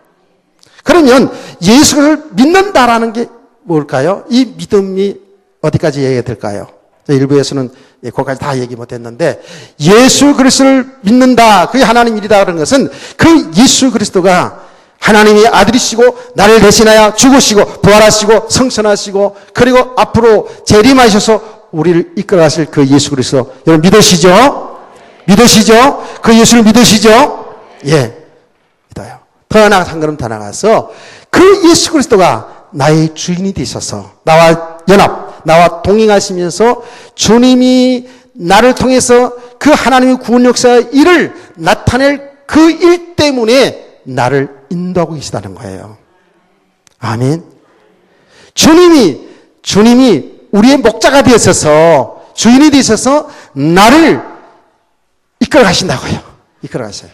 그러면 예수를 믿는다라는 게 뭘까요? 이 믿음이 어디까지 얘기가 될까요? 일부에서는 거기까지 다 얘기 못했는데, 예수 그리스도를 믿는다, 그게 하나님 일이다 그런 것은 그 예수 그리스도가 하나님의 아들이시고 나를 대신하여 죽으시고 부활하시고 성천하시고 그리고 앞으로 재림하셔서 우리를 이끌어가실 그 예수 그리스도, 여러분 믿으시죠? 믿으시죠? 그 예수를 믿으시죠? 예, 믿어요. 더 나아가 한 걸음 더 나가서 그 예수 그리스도가 나의 주인이 되셔서 나와 연합, 나와 동행하시면서 주님이 나를 통해서 그 하나님의 구원 역사의 일을 나타낼 그 일 때문에 나를 인도하고 계시다는 거예요. 아멘. 주님이 우리의 목자가 되셔서 주인이 되셔서 나를 이끌어 가신다고요. 이끌어 가셔요.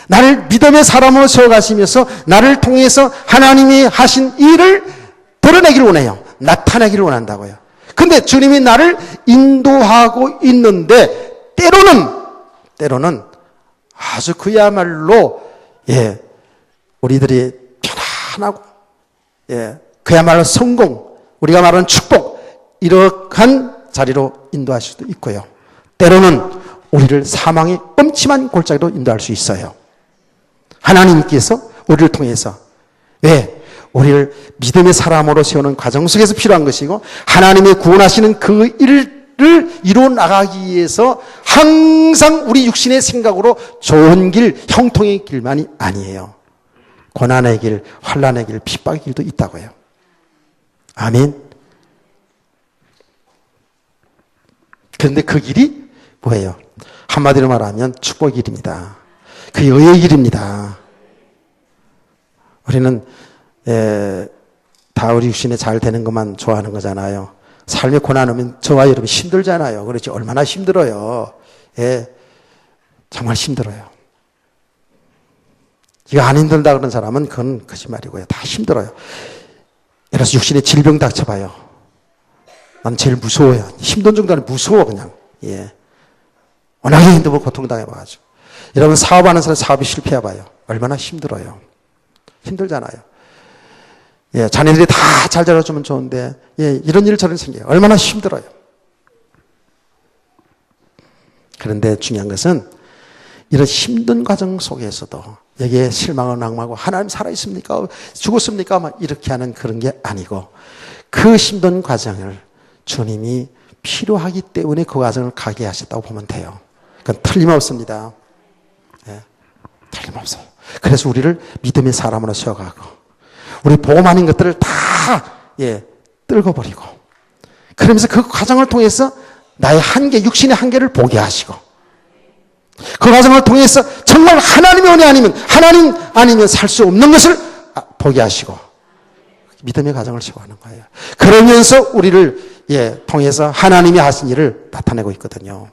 나를 믿음의 사람으로 세워가시면서 나를 통해서 하나님이 하신 일을 드러내기를 원해요. 나타내기를 원한다고요. 근데 주님이 나를 인도하고 있는데 때로는 아주 그야말로 우리들이 편안하고 그야말로 성공, 우리가 말하는 축복, 이러한 자리로 인도할 수도 있고요. 때로는 우리를 사망의 음침한 골짜기로 인도할 수 있어요. 하나님께서 우리를 통해서 우리를 믿음의 사람으로 세우는 과정 속에서 필요한 것이고, 하나님의 구원하시는 그 일을 이루어 나가기 위해서 항상 우리 육신의 생각으로 좋은 길, 형통의 길만이 아니에요. 고난의 길, 환난의 길, 핍박의 길도 있다고요. 아멘. 그런데 그 길이 뭐예요? 한마디로 말하면 축복의 길입니다. 그 의의 길입니다. 우리는 다 우리 육신에 잘 되는 것만 좋아하는 거잖아요. 삶의 고난 오면 저와 여러분 힘들잖아요. 그렇지? 얼마나 힘들어요. 정말 힘들어요. 이거 안 힘들다 그런 사람은 그건 거짓말이고요. 다 힘들어요. 예를 들어서 육신에 질병 닥쳐봐요. 난 제일 무서워요. 힘든 정도는 무서워 그냥. 워낙에 힘들고 고통당해봐가지고. 여러분 사업하는 사람 사업이 실패해봐요. 얼마나 힘들어요. 힘들잖아요. 자녀들이 다 잘 자라주면 좋은데 이런 일 저런 생겨요. 얼마나 힘들어요. 그런데 중요한 것은 이런 힘든 과정 속에서도 여기에 실망을 낙마하고 하나님 살아있습니까? 죽었습니까? 막 이렇게 하는 그런 게 아니고, 그 힘든 과정을 주님이 필요하기 때문에 그 과정을 가게 하셨다고 보면 돼요. 그건 틀림없습니다. 틀림없어요. 그래서 우리를 믿음의 사람으로 세워가고 우리 복음 아닌 것들을 다 뜰거버리고, 그러면서 그 과정을 통해서 나의 한계, 육신의 한계를 보게 하시고, 그 과정을 통해서 정말 하나님의 은혜 아니면 살 수 없는 것을 보게 하시고 믿음의 과정을 세워가는 거예요. 그러면서 우리를 통해서 하나님이 하신 일을 나타내고 있거든요.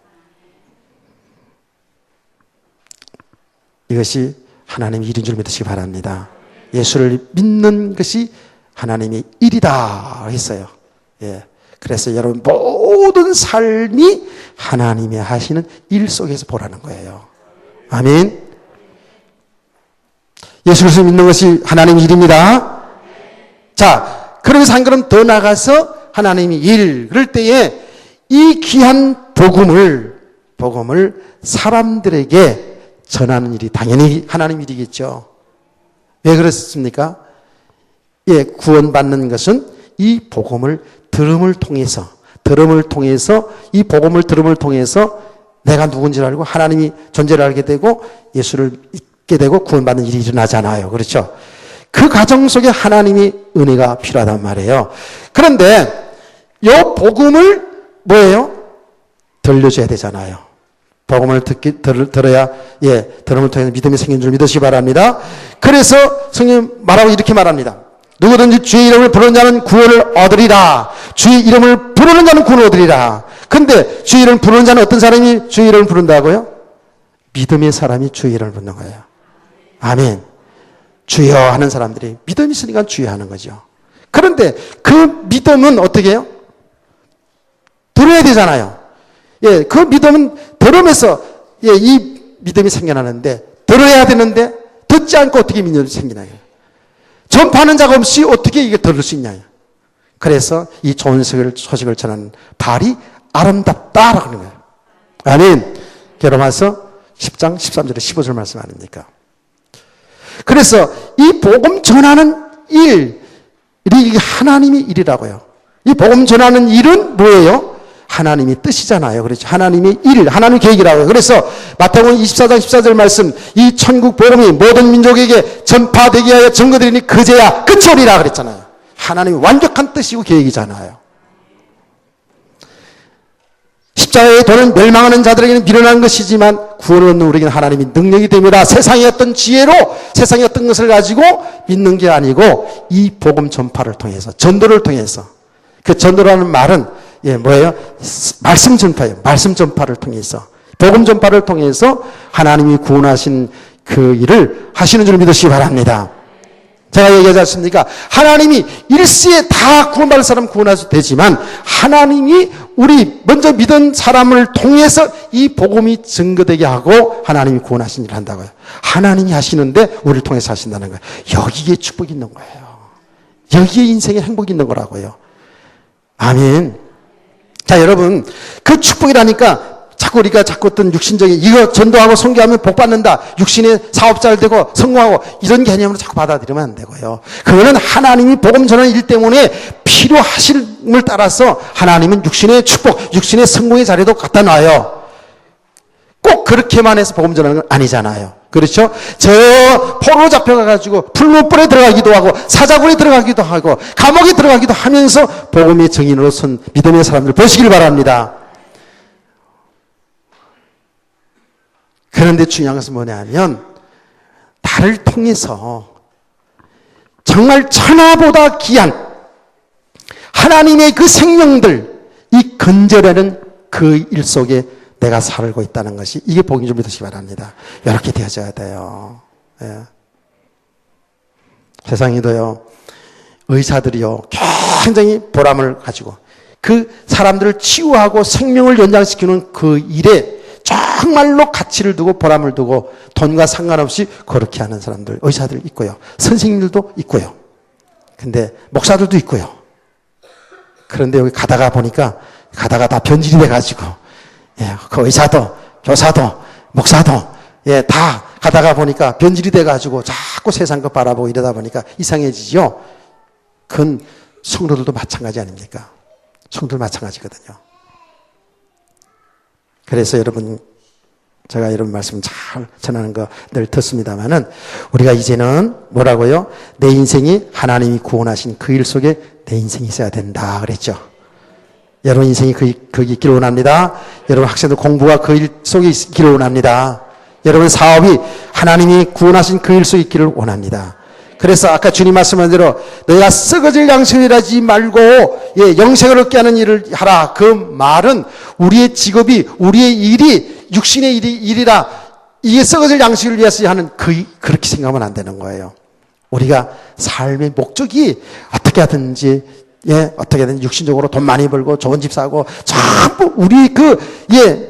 이것이 하나님의 일인 줄 믿으시기 바랍니다. 예수를 믿는 것이 하나님의 일이다 했어요. 그래서 여러분 모든 삶이 하나님이 하시는 일 속에서 보라는 거예요. 아멘. 예수 그리스도 믿는 것이 하나님의 일입니다. 자, 그러면서 한 걸음 더 나가서 하나님의 일, 그럴 때에 이 귀한 복음을 사람들에게 전하는 일이 당연히 하나님 일이겠죠. 왜 그렇습니까? 구원받는 것은 이 복음을 들음을 통해서 이 복음을 들음을 통해서 내가 누군지를 알고 하나님이 존재를 알게 되고 예수를 믿게 되고 구원받는 일이 일어나잖아요. 그렇죠? 그 과정 속에 하나님이 은혜가 필요하단 말이에요. 그런데 이 복음을 뭐예요? 들려줘야 되잖아요. 복음을 들어야 들음을 통해서 믿음이 생긴 줄 믿으시기 바랍니다. 그래서 성령 말하고 이렇게 말합니다. 누구든지 주의 이름을 부르는 자는 구원을 얻으리라. 주의 이름을 부르는 자는 구원을 얻으리라. 근데 주의 이름을 부르는 자는 어떤 사람이 주의 이름을 부른다고요? 믿음의 사람이 주의 이름을 부르는 거예요. 아멘. 주여 하는 사람들이 믿음이 있으니까 주여 하는 거죠. 그런데 그 믿음은 어떻게 해요? 들어야 되잖아요. 그 믿음은 들으면서 이 믿음이 생겨나는데, 들어야 되는데 듣지 않고 어떻게 믿음이 생기나요? 전파하는 자가 없이 어떻게 이게 들을 수 있나요? 그래서 이 좋은 소식을 전하는 발이 아름답다라고 하는 거예요. 아멘. 로마서 10장 13절에 15절 말씀 아닙니까? 그래서 이 복음 전하는 일이 하나님의 일이라고요. 이 복음 전하는 일은 뭐예요? 하나님의 뜻이잖아요. 그렇죠. 하나님의 일, 하나님의 계획이라고요. 그래서 마태복음 24장 14절 말씀, 이 천국 복음이 모든 민족에게 전파되게 하여 증거되리니 그제야 끝이 오리라 그랬잖아요. 하나님의 완벽한 뜻이고 계획이잖아요. 십자가의 도는 멸망하는 자들에게는 미련한 것이지만 구원을 얻는 우리에게는 하나님의 능력이 됩니다. 세상의 어떤 지혜로 세상의 어떤 것을 가지고 믿는 게 아니고 이 복음 전파를 통해서, 전도를 통해서, 그 전도라는 말은 뭐예요? 말씀 전파예요. 말씀 전파를 통해서, 복음 전파를 통해서 하나님이 구원하신 그 일을 하시는 줄 믿으시기 바랍니다. 제가 얘기하지 않습니까? 하나님이 일시에 다 구원받을 사람 구원하셔도 되지만 하나님이 우리 먼저 믿은 사람을 통해서 이 복음이 증거되게 하고 하나님이 구원하신 일을 한다고요. 하나님이 하시는데 우리를 통해서 하신다는 거예요. 여기에 축복이 있는 거예요. 여기에 인생에 행복이 있는 거라고요. 아멘. 자, 여러분, 그 축복이라니까 자꾸 우리가 자꾸 어떤 육신적인 이거 전도하고 선교하면 복 받는다. 육신의 사업자를 되고 성공하고 이런 개념으로 자꾸 받아들이면 안 되고요. 그거는 하나님이 복음 전하는 일 때문에 필요하심을 따라서 하나님은 육신의 축복, 육신의 성공의 자리도 갖다 놔요. 꼭 그렇게만 해서 복음 전하는 건 아니잖아요. 그렇죠? 저 포로로 잡혀가가지고 풀무불에 들어가기도 하고 사자굴에 들어가기도 하고 감옥에 들어가기도 하면서 복음의 증인으로 선 믿음의 사람들 보시길 바랍니다. 그런데 중요한 것은 뭐냐면 나를 통해서 정말 천하보다 귀한 하나님의 그 생명들, 이 건져내는 그 일 속에 내가 살고 있다는 것이 이게 복인 줄 믿으시기 바랍니다. 이렇게 되어져야 돼요. 예. 세상에도요, 의사들이요, 굉장히 보람을 가지고 그 사람들을 치유하고 생명을 연장시키는 그 일에 정말로 가치를 두고 보람을 두고 돈과 상관없이 그렇게 하는 사람들, 의사들 있고요. 선생님들도 있고요. 근데 목사들도 있고요. 그런데 여기 가다가 보니까 다 변질이 돼가지고, 예, 그 의사도, 교사도, 목사도, 예, 다 가다가 보니까 변질이 돼가지고 자꾸 세상 것 바라보고 이러다 보니까 이상해지죠? 그건 성도들도 마찬가지 아닙니까? 성도들 마찬가지거든요. 그래서 여러분, 제가 여러분 말씀 잘 전하는 거 늘 듣습니다만은, 우리가 이제는 뭐라고요? 내 인생이 하나님이 구원하신 그 일 속에 내 인생이 있어야 된다 그랬죠. 여러분 인생이 거기 있기를 원합니다. 여러분 학생들 공부가 그 일 속에 있기를 원합니다. 여러분 사업이 하나님이 구원하신 그 일 속에 있기를 원합니다. 그래서 아까 주님 말씀한 대로 너희가 썩어질 양식을 일하지 말고 영생을 얻게 하는 일을 하라. 그 말은 우리의 직업이, 우리의 일이 육신의 일이라 이게 썩어질 양식을 위해서 하는 그렇게 생각하면 안 되는 거예요. 우리가 삶의 목적이 어떻게 하든지 어떻게든 육신적으로 돈 많이 벌고 좋은 집 사고 전부 우리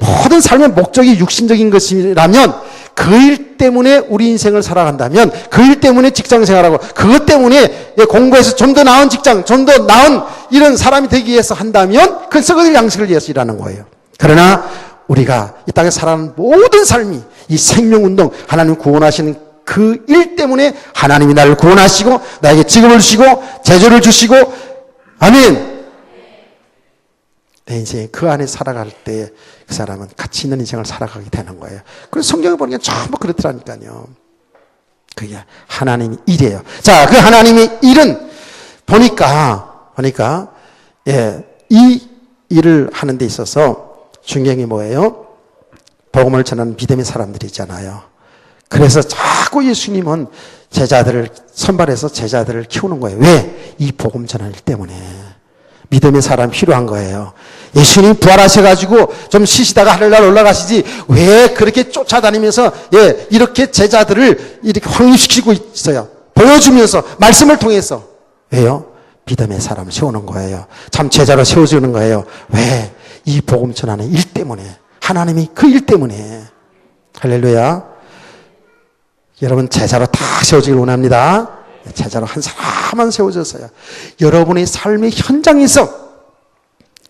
모든 삶의 목적이 육신적인 것이라면 그 일 때문에 우리 인생을 살아간다면, 그 일 때문에 직장 생활하고 그것 때문에 공부해서 좀 더 나은 직장, 좀 더 나은 이런 사람이 되기 위해서 한다면 그 썩어질 양식을 위해서 일하는 거예요. 그러나 우리가 이 땅에 살아가는 모든 삶이 이 생명운동, 하나님 구원하시는 그 일 때문에 하나님이 나를 구원하시고 나에게 직업을 주시고 재주를 주시고, 아멘. 내 인생에 그 안에 살아갈 때 그 사람은 가치 있는 인생을 살아가게 되는 거예요. 그래서 성경을 보니까 전부 그렇더라니까요. 그게 하나님의 일이에요. 자, 그 하나님의 일은 보니까 이 일을 하는 데 있어서 중요한 게 뭐예요? 복음을 전하는 믿음의 사람들이 있잖아요. 그래서 자꾸 예수님은 제자들을 선발해서 제자들을 키우는 거예요. 왜? 이 복음 전하는 일 때문에. 믿음의 사람이 필요한 거예요. 예수님 부활하셔가지고 좀 쉬시다가 하늘날 올라가시지 왜 그렇게 쫓아다니면서 이렇게 제자들을 이렇게 확립시키고 있어요. 보여주면서 말씀을 통해서. 왜요? 믿음의 사람을 세우는 거예요. 참 제자로 세워주는 거예요. 왜? 이 복음 전하는 일 때문에. 하나님이 그 일 때문에. 할렐루야. 여러분 제자로 다 세워지길 원합니다. 제자로 한 사람만 세워졌어요. 여러분의 삶의 현장에서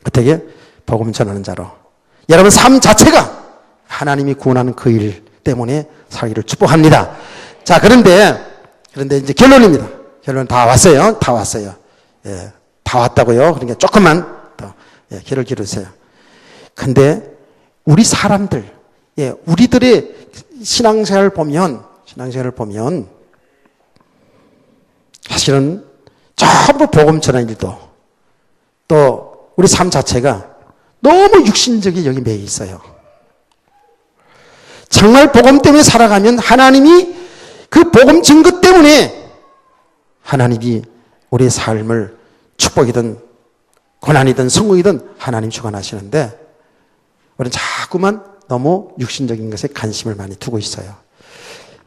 어떻게 복음 전하는 자로 여러분 삶 자체가 하나님이 구원하는 그 일 때문에 살기를 축복합니다. 자, 그런데 이제 결론입니다. 결론 다 왔어요. 다 왔어요. 예, 다 왔다고요. 그러니까 조금만 더 귀를 기울이세요. 근데 우리 사람들, 우리들의 신앙생활을 보면 사실은 전부 복음 전하는 일도 또 우리 삶 자체가 너무 육신적인 여기 매여 있어요. 정말 복음 때문에 살아가면 하나님이 그 복음 증거 때문에 하나님이 우리의 삶을 축복이든 고난이든 성공이든 하나님 주관하시는데 우리는 자꾸만 너무 육신적인 것에 관심을 많이 두고 있어요.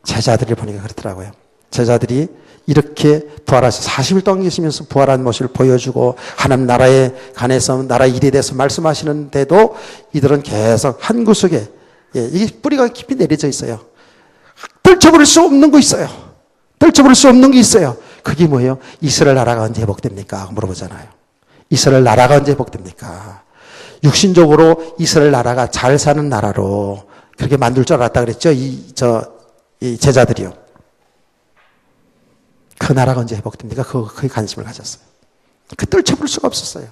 제자들을 보니까 그렇더라고요. 제자들이 이렇게 부활하셔서 40일 동안 계시면서 부활한 모습을 보여주고 하나님 나라에 관해서 나라 일에 대해서 말씀하시는데도 이들은 계속 한 구석에 이게 뿌리가 깊이 내려져 있어요. 떨쳐버릴 수 없는 거 있어요. 떨쳐버릴 수 없는 게 있어요. 그게 뭐예요? 이스라엘 나라가 언제 회복됩니까? 물어보잖아요. 이스라엘 나라가 언제 회복됩니까? 육신적으로 이스라엘 나라가 잘 사는 나라로 그렇게 만들 줄 알았다 그랬죠? 이 제자들이요. 그 나라가 언제 회복됩니까? 그에 관심을 가졌어요. 그 떨쳐볼 수가 없었어요.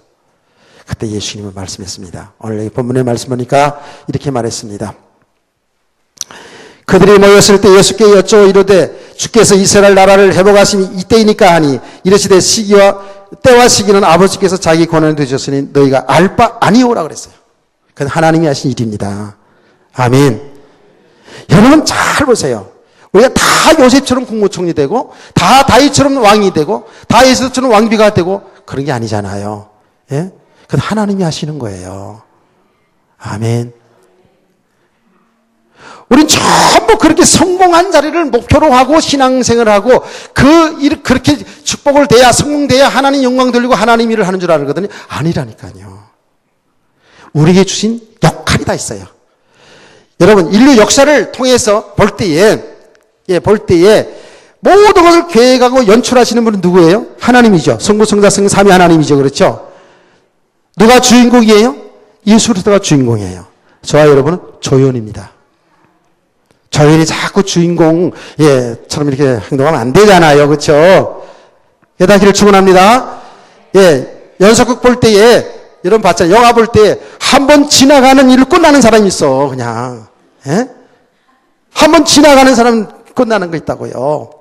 그때 예수님은 말씀했습니다. 오늘 본문의 말씀 보니까 이렇게 말했습니다. 그들이 모였을 때 예수께 여쭈어 이르되 주께서 이스라엘 나라를 회복하심이 이때이니까 하니 이르시되 때와 시기는 아버지께서 자기 권한을 두셨으니 너희가 알 바 아니오라 그랬어요. 그건 하나님이 하신 일입니다. 아멘. 여러분 잘 보세요. 우리가 다 요셉처럼 국무총리 되고 다 다윗처럼 왕이 되고 다 에스더처럼 왕비가 되고 그런 게 아니잖아요. 예? 그건 하나님이 하시는 거예요. 아멘. 우린 전부 그렇게 성공한 자리를 목표로 하고 신앙생활을 하고 그렇게 축복을 돼야 성공돼야 하나님 영광 돌리고 하나님 일을 하는 줄 알거든요. 아니라니까요. 우리에게 주신 역할이 다 있어요. 여러분 인류 역사를 통해서 볼 때에 모든 것을 계획하고 연출하시는 분은 누구예요? 하나님이죠. 성부, 성자, 성령, 삼위 하나님이죠. 그렇죠? 누가 주인공이에요? 예수 그리스도가 주인공이에요. 저와 여러분은 조연입니다. 조연이 자꾸 주인공처럼 이렇게 행동하면 안 되잖아요. 그렇죠? 여다기를 축원합니다. 연속극 볼 때에 여러분 봤잖아요. 영화 볼 때 한 번 지나가는 일을 끝나는 사람이 있어. 그냥. 한 번 지나가는 사람은 끝나는 거 있다고요.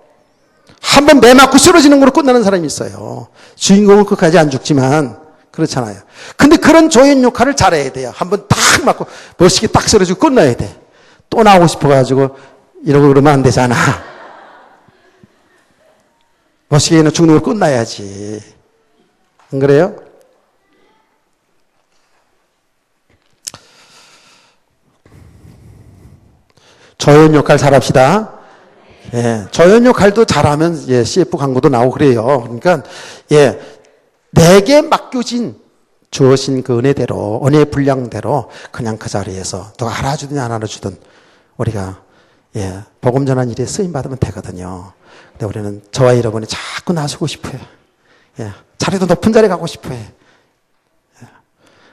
한 번 매 맞고 쓰러지는 거로 끝나는 사람이 있어요. 주인공은 끝까지 안 죽지만 그렇잖아요. 근데 그런 조연 역할을 잘해야 돼요. 한 번 딱 맞고 멋있게 딱 쓰러지고 끝나야 돼. 또 나오고 싶어가지고 이러고 그러면 안 되잖아. 멋있게는 죽는 걸 끝나야지. 안 그래요? 조연 역할 잘합시다. 조연 역할도 잘하면 CF 광고도 나오고 그래요. 그러니까 내게 맡겨진 주어진 그 은혜대로 은혜의 분량대로 그냥 그 자리에서 누가 알아주든 안 알아주든 우리가 복음 전한 일에 쓰임 받으면 되거든요. 근데 우리는 저와 여러분이 자꾸 나서고 싶어요. 자리도 높은 자리에 가고 싶어요.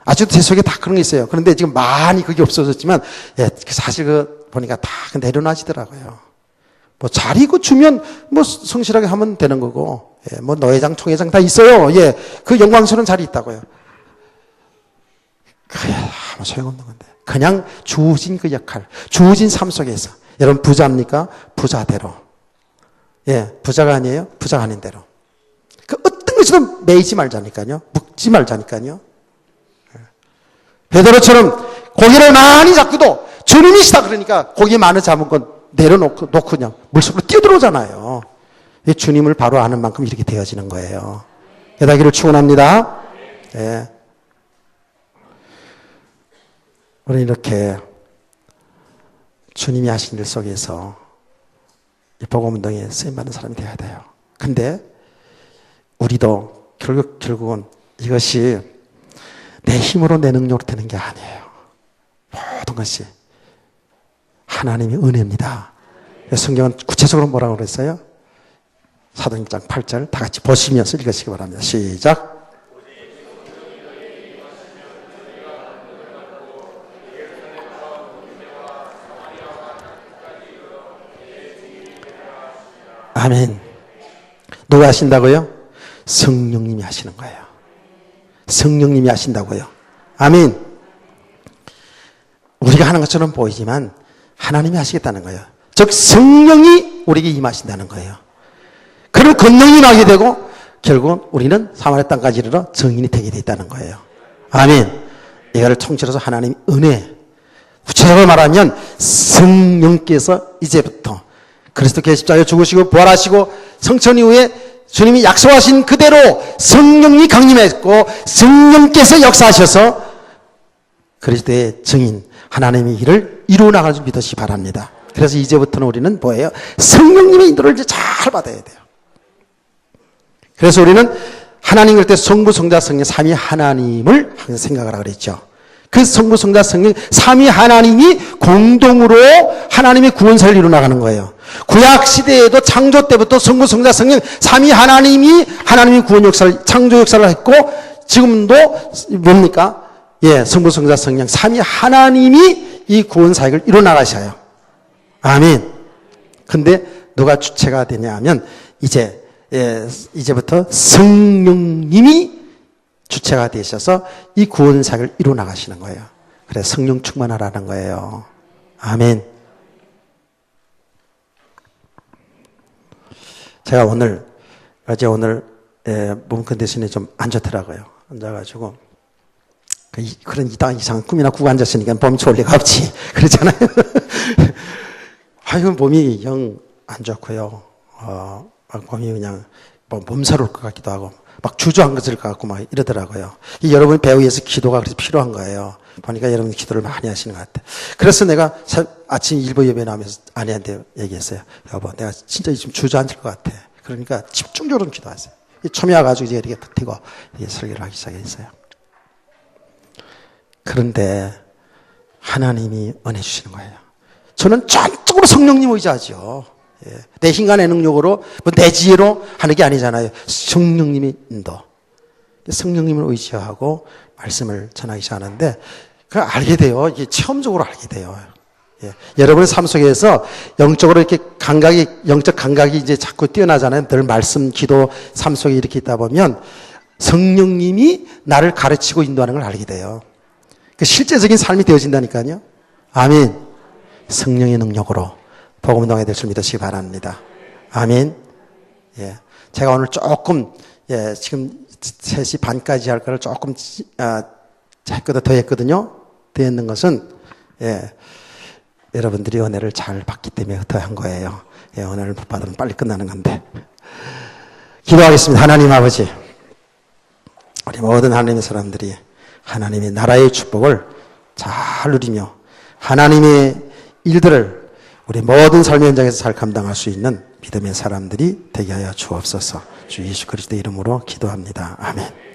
아주 제 속에 다 그런 게 있어요. 그런데 지금 많이 그게 없어졌지만 사실 보니까 다 내려놔지더라고요. 뭐 자리 주면 뭐 성실하게 하면 되는 거고 뭐 노회장 총회장 다 있어요. 그 영광스러운 자리 있다고요. 그게 아무 소용없는 건데 그냥 주어진 그 역할 주어진 삶 속에서 여러분 부자입니까? 부자대로 부자가 아니에요? 부자가 아닌 대로 그 어떤 것이든 매이지 말자니까요. 묶지 말자니까요. 베드로처럼 고기를 많이 잡고도 주님이시다 그러니까 고기 많이 잡은 건 내려놓고 그냥 물속으로 뛰어들어오잖아요. 주님을 바로 아는 만큼 이렇게 되어지는 거예요. 여다기를 축원합니다. 우리 이렇게 주님이 하신 일 속에서 이 복음 운동에 쓰임받는 사람이 되어야 돼요. 근데 우리도 결국은 이것이 내 힘으로 내 능력으로 되는 게 아니에요. 모든 것이 하나님의 은혜입니다. 성경은 구체적으로 뭐라고 그랬어요? 사도행전 8절 다 같이 보시면서 읽으시기 바랍니다. 시작. 아멘. 누가 하신다고요? 성령님이 하시는 거예요. 성령님이 하신다고요. 아멘. 우리가 하는 것처럼 보이지만 하나님이 하시겠다는 거예요. 즉 성령이 우리에게 임하신다는 거예요. 그를 권능이 나게 되고 결국은 우리는 사마리아 땅까지 이르러 증인이 되게 돼 있다는 거예요. 아멘. 이거를 통째로서 하나님 은혜, 구체적으로 말하면 성령께서 이제부터 그리스도께서 십자가에 죽으시고 부활하시고 성천 이후에 주님이 약속하신 그대로 성령이 강림했고 성령께서 역사하셔서 그리스도의 증인 하나님의 일을 이루어 나가는 줄 믿으시기 바랍니다. 그래서 이제부터는 우리는 뭐예요? 성령님의 인도를 이제 잘 받아야 돼요. 그래서 우리는 하나님 그럴 때 성부, 성자, 성령 삼위 하나님을 항상 생각하라 그랬죠. 그 성부, 성자, 성령 삼위 하나님이 공동으로 하나님의 구원사를 이루어 나가는 거예요. 구약 시대에도 창조 때부터 성부, 성자, 성령 삼위 하나님이 하나님의 구원 역사를 창조 역사를 했고 지금도 뭡니까? 예, 성부, 성자, 성령 삼위 하나님이 이 구원 사역을 이루어 나가셔요. 아멘. 근데 누가 주체가 되냐 하면 이제부터 성령님이 주체가 되셔서 이 구원 사역을 이루어 나가시는 거예요. 그래서 성령 충만하라는 거예요. 아멘. 제가 어제 오늘 몸 컨디션이 좀 안 좋더라고요. 앉아가지고 그런 이상한 꿈이나 꾸고 앉았으니까 몸이 좋을 리가 없지. 그렇잖아요. 아이고 몸이 영 안 좋고요. 막 몸이 그냥 몸살 올 것 같기도 하고 막 주저앉을 것 같고 막 이러더라고요. 여러분 배우에서 기도가 그래서 필요한 거예요. 보니까 여러분이 기도를 많이 하시는 것 같아요. 그래서 내가 아침 일부 예배 나오면서 아내한테 얘기했어요. 여보, 내가 진짜 지금 주저앉을 것 같아. 그러니까 집중적으로 기도하세요. 처음에 와가지고 이제 이렇게 버티고 이렇게 설교를 하기 시작했어요. 그런데 하나님이 은혜 주시는 거예요. 저는 전적으로 성령님 의지하죠. 내 힘과 내 능력으로 내 지혜로 하는 게 아니잖아요. 성령님이 인도. 성령님을 의지하고 말씀을 전하기 시작하는데 그걸 알게 돼요. 이게 체험적으로 알게 돼요. 여러분의 삶 속에서 영적으로 이렇게 영적 감각이 이제 자꾸 뛰어나잖아요. 늘 말씀, 기도, 삶 속에 이렇게 있다 보면 성령님이 나를 가르치고 인도하는 걸 알게 돼요. 그 실제적인 삶이 되어진다니까요. 아멘. 성령의 능력으로 복음 운동에 될 줄 믿으시기 바랍니다. 아멘. 예. 제가 오늘 조금, 지금 3시 반까지 할 거를 조금, 했거든, 더 했거든요. 더 했는 것은, 여러분들이 은혜를 잘 받기 때문에 더 한 거예요. 은혜를 못 받으면 빨리 끝나는 건데. 기도하겠습니다. 하나님 아버지. 우리 모든 하나님의 사람들이 하나님의 나라의 축복을 잘 누리며 하나님의 일들을 우리 모든 삶의 현장에서 잘 감당할 수 있는 믿음의 사람들이 되게 하여 주옵소서. 주 예수 그리스도의 이름으로 기도합니다. 아멘.